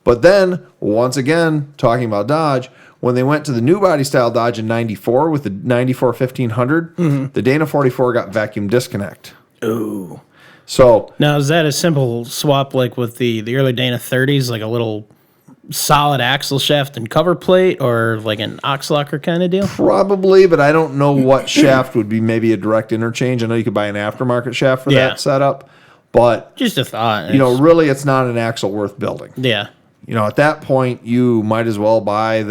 Speaker 2: But then, once again, talking about Dodge, when they went to the new body style Dodge in 94 with the 94 1500, the Dana 44 got vacuum disconnect.
Speaker 1: Ooh.
Speaker 2: So,
Speaker 1: Now, is that a simple swap like with the early Dana 30s, like a little solid axle shaft and cover plate, or like an ox locker kind of deal?
Speaker 2: probably, but I don't know what shaft would be maybe a direct interchange. I know you could buy an aftermarket shaft for that setup, but,
Speaker 1: Just a thought.
Speaker 2: really it's not an axle worth building.
Speaker 1: Yeah.
Speaker 2: At that point, you might as well buy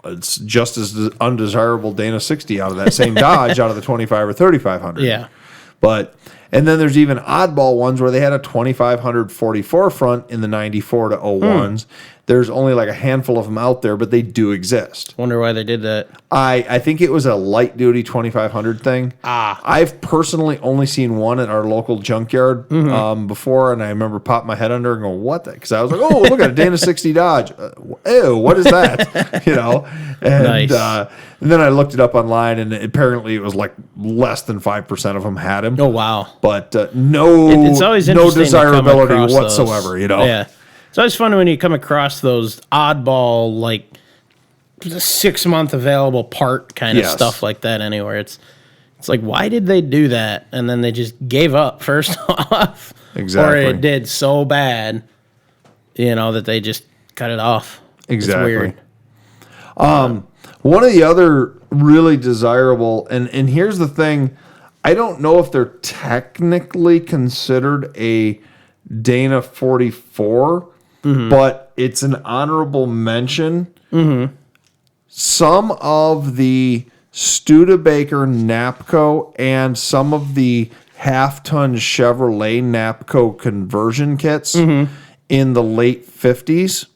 Speaker 2: it's just as undesirable Dana 60 out of that same Dodge out of the 25 or 3500.
Speaker 1: Yeah.
Speaker 2: And then there's even oddball ones where they had a 2500 44 front in the 94 to 01s. There's only like a handful of them out there, but they do exist.
Speaker 1: Wonder why they did that.
Speaker 2: I think it was a light duty 2500 thing. I've personally only seen one at our local junkyard before, and I remember popping my head under and going, "What?" Because I was like, "Oh, look at a Dana 60 Dodge. Ew, what is that?" And,
Speaker 1: Nice.
Speaker 2: And then I looked it up online, and apparently it was like less than 5% of them had him.
Speaker 1: Oh, wow.
Speaker 2: But no,
Speaker 1: It's always
Speaker 2: no
Speaker 1: interesting to come
Speaker 2: desirability
Speaker 1: across
Speaker 2: whatsoever.
Speaker 1: those. Yeah. It's always fun when you come across those oddball, like 6-month available part kind of
Speaker 2: Yes.
Speaker 1: stuff like that anywhere. It's like, why did they do that? And then they just gave up first off.
Speaker 2: Exactly.
Speaker 1: Or it did so bad, that they just cut it off.
Speaker 2: Exactly.
Speaker 1: It's weird.
Speaker 2: One of the other really desirable, and here's the thing, I don't know if they're technically considered a Dana 44, but it's an honorable mention. Some of the Studebaker Napco and some of the half-ton Chevrolet Napco conversion kits in the late 50s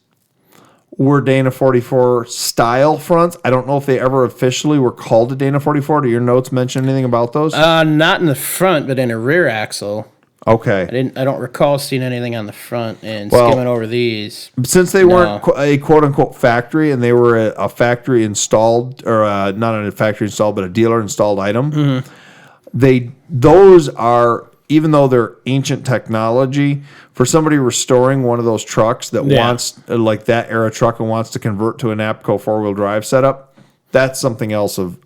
Speaker 2: were Dana 44 style fronts. I don't know if they ever officially were called a Dana 44. Do your notes mention anything about those?
Speaker 1: Not in the front, but in a rear axle.
Speaker 2: Okay.
Speaker 1: I don't recall seeing anything on the front and
Speaker 2: Well,
Speaker 1: skimming over these.
Speaker 2: Since they weren't a quote-unquote factory and they were a factory installed, or not a factory installed, but a dealer installed item, those are, even though they're ancient technology, for somebody restoring one of those trucks that wants, like that era truck, and wants to convert to a Napco four-wheel drive setup, that's something else of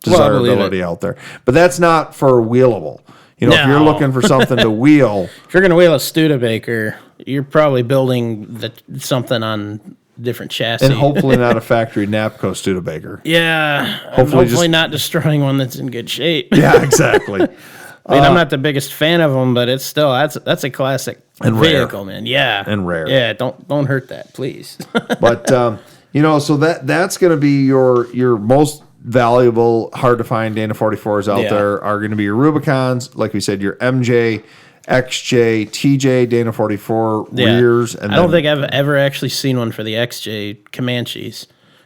Speaker 2: desirability out there. But that's not for wheelable. You know, if you're looking for something to wheel,
Speaker 1: if you're going to wheel a Studebaker, you're probably building something on different chassis.
Speaker 2: and hopefully not a factory Napco Studebaker.
Speaker 1: Yeah, hopefully not destroying one that's in good shape.
Speaker 2: Yeah, exactly.
Speaker 1: I mean, I'm not the biggest fan of them, but it's still that's a classic
Speaker 2: And rare.
Speaker 1: vehicle, man. Yeah,
Speaker 2: And rare.
Speaker 1: Yeah, don't hurt that, please.
Speaker 2: But so that's going to be your most valuable, hard to find Dana 44s out there are going to be your Rubicons, like we said, your MJ, XJ, TJ, Dana 44 rears. And
Speaker 1: I don't think I've ever actually seen one for the XJ Comanches.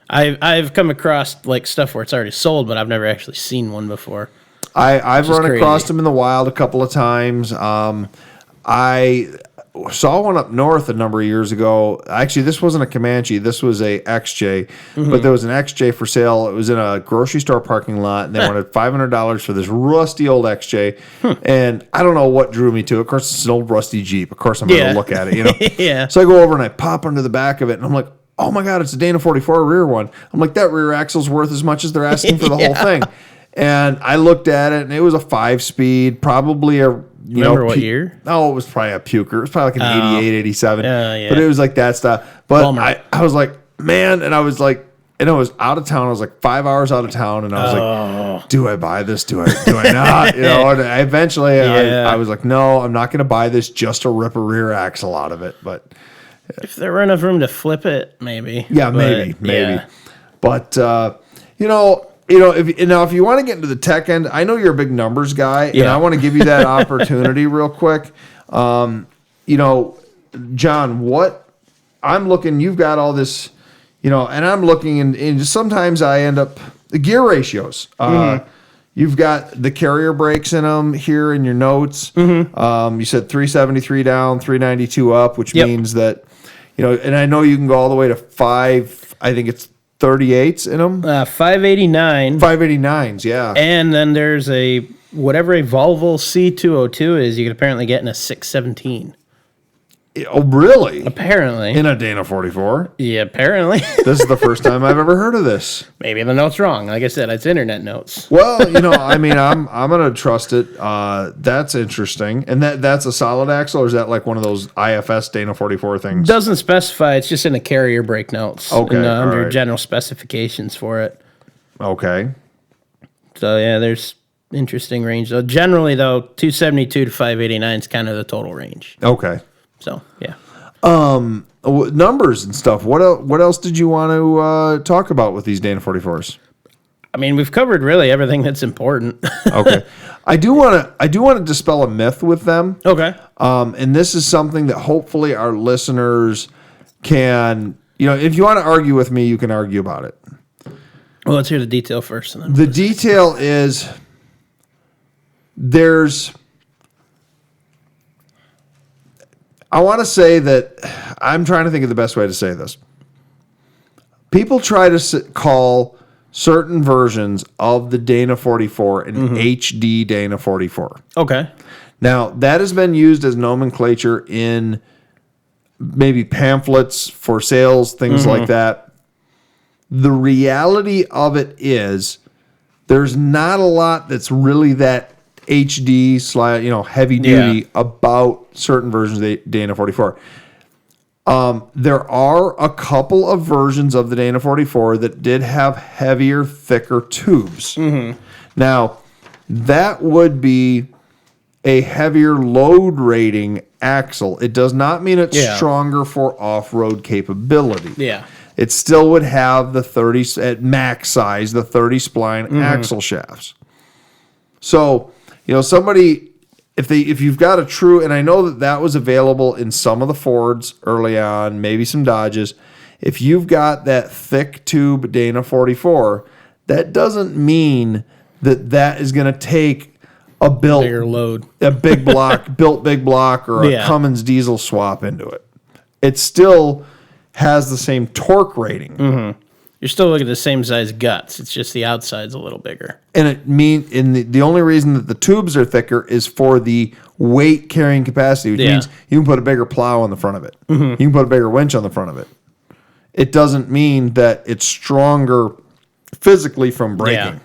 Speaker 1: I've come across like stuff where it's already sold, but I've never actually seen one before.
Speaker 2: I've run
Speaker 1: crazy.
Speaker 2: across them in the wild a couple of times. I saw one up north a number of years ago. Actually, this wasn't a Comanche. This was a XJ. But there was an XJ for sale. It was in a grocery store parking lot, and they wanted $500 for this rusty old XJ. And I don't know what drew me to it. Of course, it's an old rusty Jeep. Of course, I'm going to look at it, you know.
Speaker 1: Yeah.
Speaker 2: So I go over and I pop under the back of it, and I'm like, oh my God, it's a Dana 44 rear one. I'm like, that rear axle's worth as much as they're asking for the whole thing. And I looked at it, and it was a 5-speed, probably a
Speaker 1: Remember what year?
Speaker 2: Oh, it was probably a puker. It was probably like an 88, 87.
Speaker 1: Yeah.
Speaker 2: But it was like that stuff. But
Speaker 1: Walmart.
Speaker 2: I was like, man, and I was like, and I was out of town. I was like 5 hours out of town, and I was like, do I buy this? Do I not? You know, and I eventually I was like, no, I'm not going to buy this just to rip a rear axle out of it. But
Speaker 1: if there were enough room to flip it, maybe.
Speaker 2: yeah,
Speaker 1: But,
Speaker 2: maybe.
Speaker 1: yeah.
Speaker 2: But if you want to get into the tech end, I know you're a big numbers guy, and I want to give you that opportunity real quick. John, what I'm looking, you've got all this, and I'm looking, and sometimes I end up the gear ratios. You've got the carrier brakes in them here in your notes. You said 373 down, 392 up, which means that, and I know you can go all the way to 5. I think it's 38s in them.
Speaker 1: 589.
Speaker 2: 589s, yeah.
Speaker 1: And then there's whatever a Volvo C202 is, you can apparently get in a 617.
Speaker 2: Oh, really?
Speaker 1: Apparently.
Speaker 2: In a Dana 44?
Speaker 1: Yeah, apparently.
Speaker 2: This is the first time I've ever heard of this.
Speaker 1: Maybe the note's wrong. Like I said, it's internet notes.
Speaker 2: Well, I'm going to trust it. That's interesting. And that's a solid axle, or is that like one of those IFS Dana 44 things?
Speaker 1: Doesn't specify. It's just in the carrier brake notes.
Speaker 2: Okay,
Speaker 1: Under
Speaker 2: right.
Speaker 1: general specifications for it.
Speaker 2: Okay.
Speaker 1: So, yeah, there's interesting range. Though generally, though, 272 to 589 is kind of the total range.
Speaker 2: Okay.
Speaker 1: So, yeah.
Speaker 2: Numbers and stuff. What else did you want to talk about with these Dana 44s?
Speaker 1: I mean, we've covered really everything that's important.
Speaker 2: Okay. I do want to dispel a myth with them.
Speaker 1: Okay.
Speaker 2: And this is something that hopefully our listeners can, if you want to argue with me, you can argue about it.
Speaker 1: Well, let's hear the detail first. And then
Speaker 2: The detail is I want to say that I'm trying to think of the best way to say this. People try to call certain versions of the Dana 44 an HD Dana 44.
Speaker 1: Okay.
Speaker 2: Now, that has been used as nomenclature in maybe pamphlets for sales, things like that. The reality of it is there's not a lot that's really that HD / heavy duty about certain versions of the Dana 44. There are a couple of versions of the Dana 44 that did have heavier, thicker tubes. Now, that would be a heavier load rating axle. It does not mean it's stronger for off-road capability.
Speaker 1: Yeah.
Speaker 2: It still would have the 30 at max size, the 30 spline axle shafts. So, somebody, if you've got a true, and I know that was available in some of the Fords early on, maybe some Dodges. If you've got that thick tube Dana 44, that doesn't mean that is going to take a
Speaker 1: bigger load,
Speaker 2: a big block, built big block, or a Cummins diesel swap into it. It still has the same torque rating.
Speaker 1: You're still looking at the same size guts. It's just the outside's a little bigger.
Speaker 2: And the only reason that the tubes are thicker is for the weight carrying capacity, which means you can put a bigger plow on the front of it. You can put a bigger winch on the front of it. It doesn't mean that it's stronger physically from braking.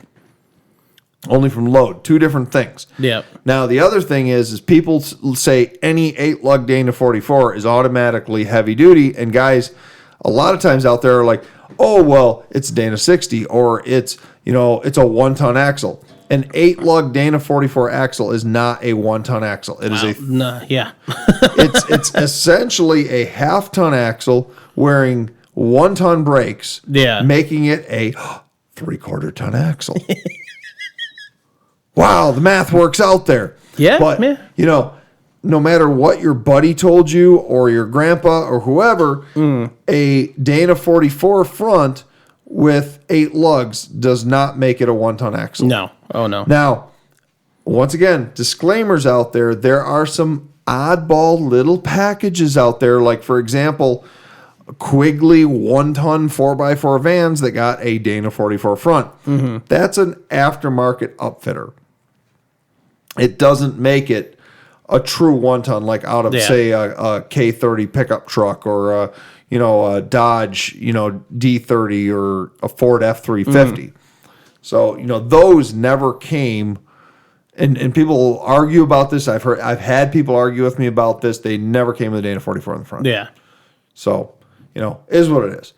Speaker 2: Only from load. Two different things.
Speaker 1: Yep.
Speaker 2: Now, the other thing is people say any 8-lug Dana 44 is automatically heavy duty, and guys, a lot of times out there are like, oh, well, it's Dana 60, or it's a 1-ton axle. An 8-lug Dana 44 axle is not a 1-ton axle. It is it's essentially a half-ton axle wearing 1-ton brakes, making it a 3/4-ton axle. Wow, the math works out there.
Speaker 1: Yeah,
Speaker 2: but no matter what your buddy told you or your grandpa or whoever, a Dana 44 front with 8 lugs does not make it a 1-ton axle.
Speaker 1: No. Oh, no.
Speaker 2: Now, once again, disclaimers out there. There are some oddball little packages out there. Like, for example, Quigley 1-ton 4x4 vans that got a Dana 44 front. That's an aftermarket upfitter. It doesn't make it a true 1-ton, like out of, say, a K30 pickup truck or a Dodge, D30 or a Ford F350. So, those never came, and people argue about this. I've had people argue with me about this. They never came with a Dana 44 in the front.
Speaker 1: Yeah.
Speaker 2: So, is what it is.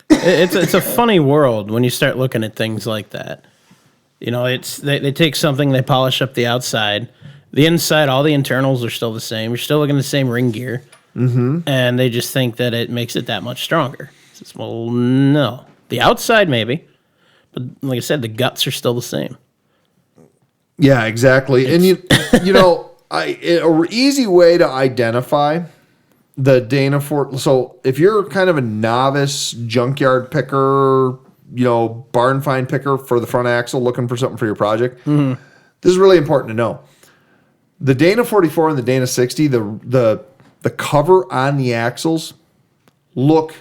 Speaker 1: It's a funny world when you start looking at things like that. They take something, they polish up the outside. The inside, all the internals are still the same. You're still looking at the same ring gear. And they just think that it makes it that much stronger. It's, well, no. The outside, maybe. But like I said, the guts are still the same.
Speaker 2: Yeah, exactly. And, an easy way to identify the Dana 4... So if you're kind of a novice junkyard picker, barn find picker for the front axle, looking for something for your project, this is really important to know. The Dana 44 and the Dana 60, the cover on the axles look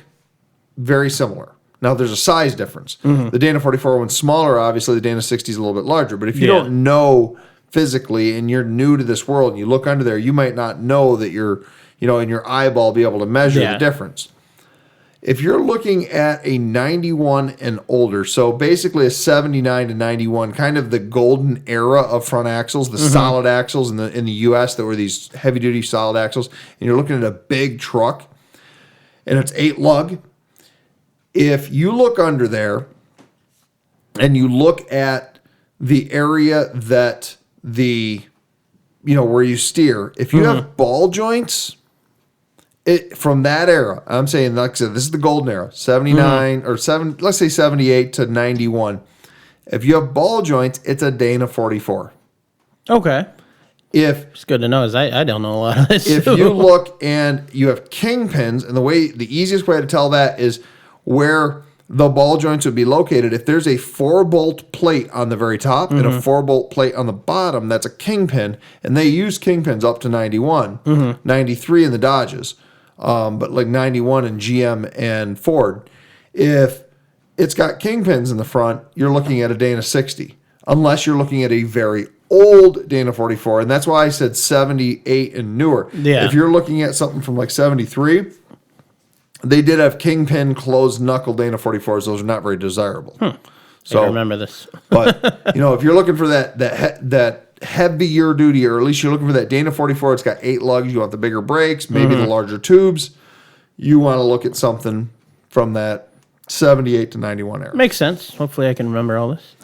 Speaker 2: very similar. Now, there's a size difference. The Dana 44 one's smaller, obviously. The Dana 60 is a little bit larger. But if you don't know physically and you're new to this world and you look under there, you might not know that you're, in your eyeball, be able to measure the difference. If you're looking at a 91 and older, so basically a 79 to 91, kind of the golden era of front axles, the solid axles in the U.S. that were these heavy-duty solid axles, and you're looking at a big truck, and it's 8 lug, if you look under there and you look at the area that where you steer, if you have ball joints... from that era, I'm saying, like I said, this is the golden era, 79 or 7, let's say 78 to 91. If you have ball joints, it's a Dana 44.
Speaker 1: Okay.
Speaker 2: It's
Speaker 1: good to know, as I don't know a lot of this.
Speaker 2: If you look and you have kingpins, and the easiest way to tell that is where the ball joints would be located. If there's a 4-bolt plate on the very top and a 4-bolt plate on the bottom, that's a kingpin, and they use kingpins up to 91, 93 in the Dodges. But like 91 in GM and Ford, if it's got kingpins in the front, you're looking at a Dana 60, unless you're looking at a very old Dana 44, and that's why I said 78 and newer.
Speaker 1: Yeah.
Speaker 2: If you're looking at something from like 73, they did have kingpin closed knuckle Dana 44s. Those are not very desirable.
Speaker 1: So I remember this.
Speaker 2: But if you're looking for that heavier duty, or at least you're looking for that Dana 44, it's got 8 lugs. You want the bigger brakes, maybe the larger tubes. you want to look at something from that 78 to 91 era.
Speaker 1: Makes sense. Hopefully I can remember all this.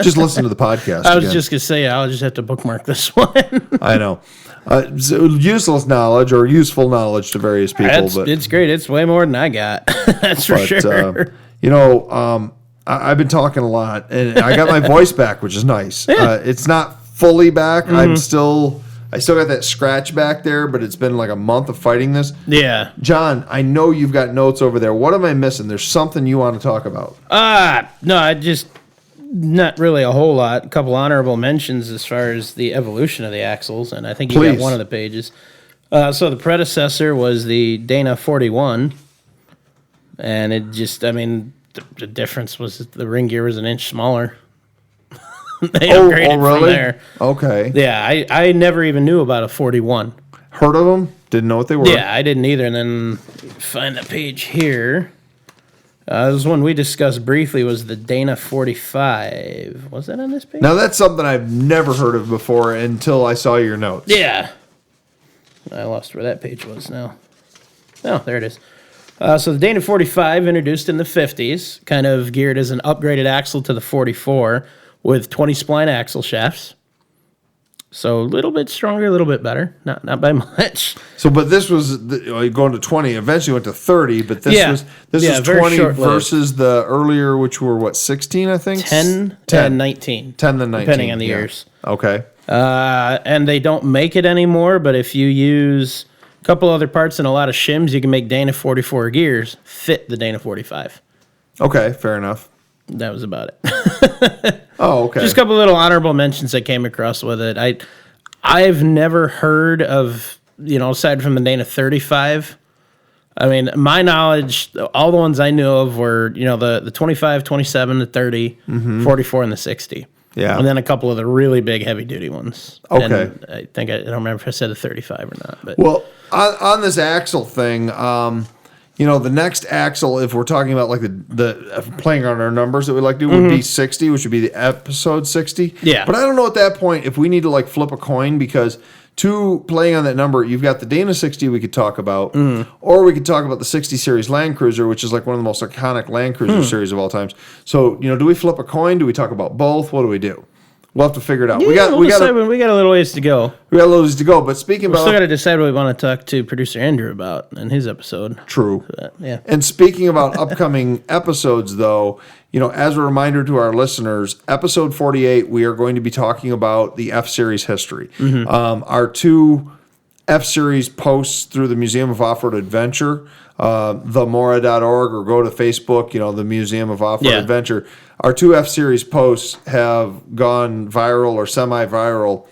Speaker 2: Just listen to the podcast.
Speaker 1: I was
Speaker 2: again.
Speaker 1: just going to say, I'll just have to bookmark this one.
Speaker 2: I know. So useless knowledge or useful knowledge to various people.
Speaker 1: It's great. It's way more than I got. That's for sure.
Speaker 2: I've been talking a lot, and I got my voice back, which is nice.
Speaker 1: Yeah.
Speaker 2: It's not fully back. I still got that scratch back there, but it's been like a month of fighting this.
Speaker 1: Yeah.
Speaker 2: John, I know you've got notes over there. What am I missing? There's something you want to talk about.
Speaker 1: No, I just not really a whole lot. A couple honorable mentions as far as the evolution of the axles, and I think you got one of the pages. So the predecessor was the Dana 41, and it just, the difference was that the ring gear was an inch smaller. They upgraded
Speaker 2: really?
Speaker 1: from there.
Speaker 2: Okay.
Speaker 1: Yeah, I never even knew about a 41.
Speaker 2: Heard of them? Didn't know what they were.
Speaker 1: Yeah, I didn't either. And then find the page here. This one we discussed briefly was the Dana 45. Was that on this page?
Speaker 2: Now, that's something I've never heard of before until I saw your notes.
Speaker 1: Yeah. I lost where that page was now. Oh, there it is. So the Dana 45 introduced in the 50s, kind of geared as an upgraded axle to the 44 with 20 spline axle shafts. So a little bit stronger, a little bit better, not by much.
Speaker 2: So, but this was going to 20. Eventually went to 30, but this was 20 versus the earlier, which were what, 16? I think
Speaker 1: 10 and 19.
Speaker 2: 10 and 19,
Speaker 1: depending on the years.
Speaker 2: Okay.
Speaker 1: And they don't make it anymore. But if you use a couple other parts and a lot of shims, you can make Dana 44 gears fit the Dana 45.
Speaker 2: Okay, fair enough.
Speaker 1: That was about it.
Speaker 2: Oh, okay.
Speaker 1: Just a couple little honorable mentions I came across with it. I've never heard of, aside from the Dana 35. I mean, my knowledge, all the ones I knew of were, the 25, 27, the 30, 44, and the 60.
Speaker 2: Yeah.
Speaker 1: And then a couple of the really big heavy duty ones.
Speaker 2: Okay.
Speaker 1: And I think I don't remember if I said the 35 or not. But
Speaker 2: well, on this axle thing, the next axle, if we're talking about like the playing on our numbers that we like to do, would be 60, which would be the episode 60.
Speaker 1: Yeah.
Speaker 2: But I don't know at that point if we need to like flip a coin, because playing on that number, you've got the Dana 60 we could talk about, or we could talk about the 60 series Land Cruiser, which is like one of the most iconic Land Cruiser series of all times. So, do we flip a coin? Do we talk about both? What do we do? We'll have to figure it out.
Speaker 1: Yeah, we got a little ways to go.
Speaker 2: We got a little ways to go. But speaking about,
Speaker 1: still got to decide what we want to talk to producer Andrew about in his episode.
Speaker 2: True.
Speaker 1: Yeah.
Speaker 2: And speaking about upcoming episodes, though, as a reminder to our listeners, episode 48, we are going to be talking about the F-Series history. Our two F-Series posts through the Museum of Off-Road Adventure, themora.org, or go to Facebook, the Museum of Off-Road Adventure. Our two F-Series posts have gone viral or semi-viral,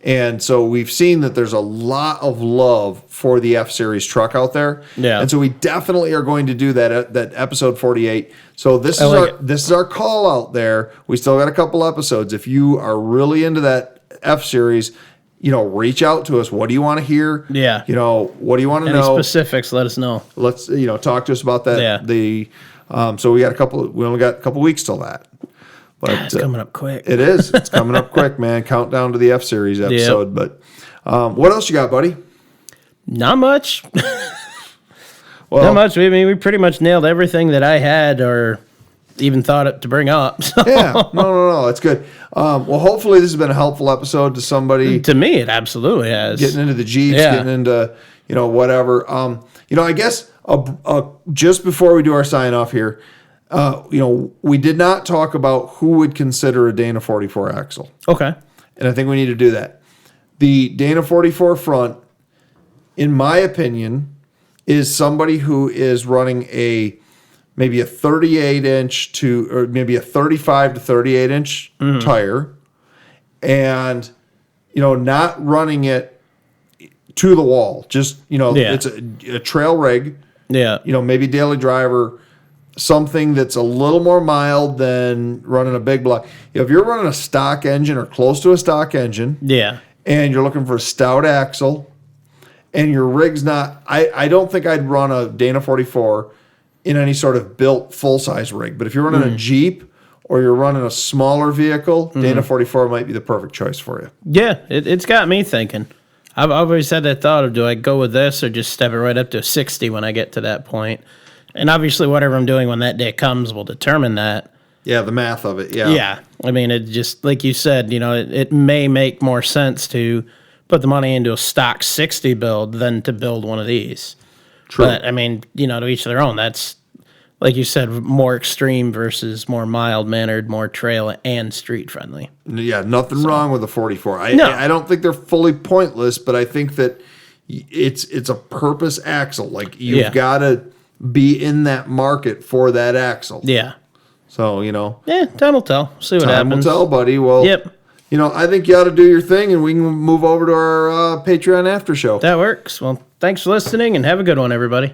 Speaker 2: and so we've seen that there's a lot of love for the F-Series truck out there.
Speaker 1: Yeah.
Speaker 2: And so we definitely are going to do that episode 48. So this is our call out there. We still got a couple episodes. If you are really into that F-Series, reach out to us. What do you want to hear?
Speaker 1: Yeah.
Speaker 2: What do you want to
Speaker 1: Any
Speaker 2: know?
Speaker 1: specifics, let us know.
Speaker 2: Let's, talk to us about that.
Speaker 1: Yeah.
Speaker 2: So we only got a couple weeks till that. But
Speaker 1: it's coming up quick.
Speaker 2: It is. It's coming up quick, man. Countdown to the F-Series episode. Yep. But what else you got, buddy?
Speaker 1: Not much.
Speaker 2: Well,
Speaker 1: not much. We pretty much nailed everything that I had or even thought it to bring up. So.
Speaker 2: Yeah. No. It's good. Well, hopefully this has been a helpful episode to somebody.
Speaker 1: To me, it absolutely has.
Speaker 2: Getting into the Jeeps, getting into, whatever. I guess just before we do our sign off here, we did not talk about who would consider a Dana 44 axle.
Speaker 1: Okay.
Speaker 2: And I think we need to do that. The Dana 44 front, in my opinion, is somebody who is running maybe a 38-inch or maybe a 35 to 38-inch tire, and not running it to the wall. Just it's a trail rig.
Speaker 1: Yeah.
Speaker 2: Maybe daily driver, something that's a little more mild than running a big block. If you're running a stock engine or close to a stock engine, and you're looking for a stout axle, and your rig's not, I don't think I'd run a Dana 44 in any sort of built full-size rig. But if you're running a Jeep or you're running a smaller vehicle, Dana 44 might be the perfect choice for you.
Speaker 1: Yeah, it's got me thinking. I've always had that thought of, do I go with this or just step it right up to a 60 when I get to that point? And obviously, whatever I'm doing when that day comes will determine that.
Speaker 2: Yeah, the math of it. Yeah.
Speaker 1: Yeah. I mean, it just, like you said, it may make more sense to put the money into a stock 60 build than to build one of these.
Speaker 2: True.
Speaker 1: But, I mean, to each their own. That's, like you said, more extreme versus more mild-mannered, more trail and street-friendly.
Speaker 2: Yeah, nothing wrong with the 44.
Speaker 1: No.
Speaker 2: I don't think they're fully pointless, but I think that it's a purpose axle. Like, you've got to be in that market for that axle.
Speaker 1: Yeah.
Speaker 2: So,
Speaker 1: Yeah, time will tell. See what
Speaker 2: time
Speaker 1: happens.
Speaker 2: will tell, buddy. Well,
Speaker 1: Yep.
Speaker 2: I think you ought to do your thing, and we can move over to our Patreon after show.
Speaker 1: That works. Well, thanks for listening, and have a good one, everybody.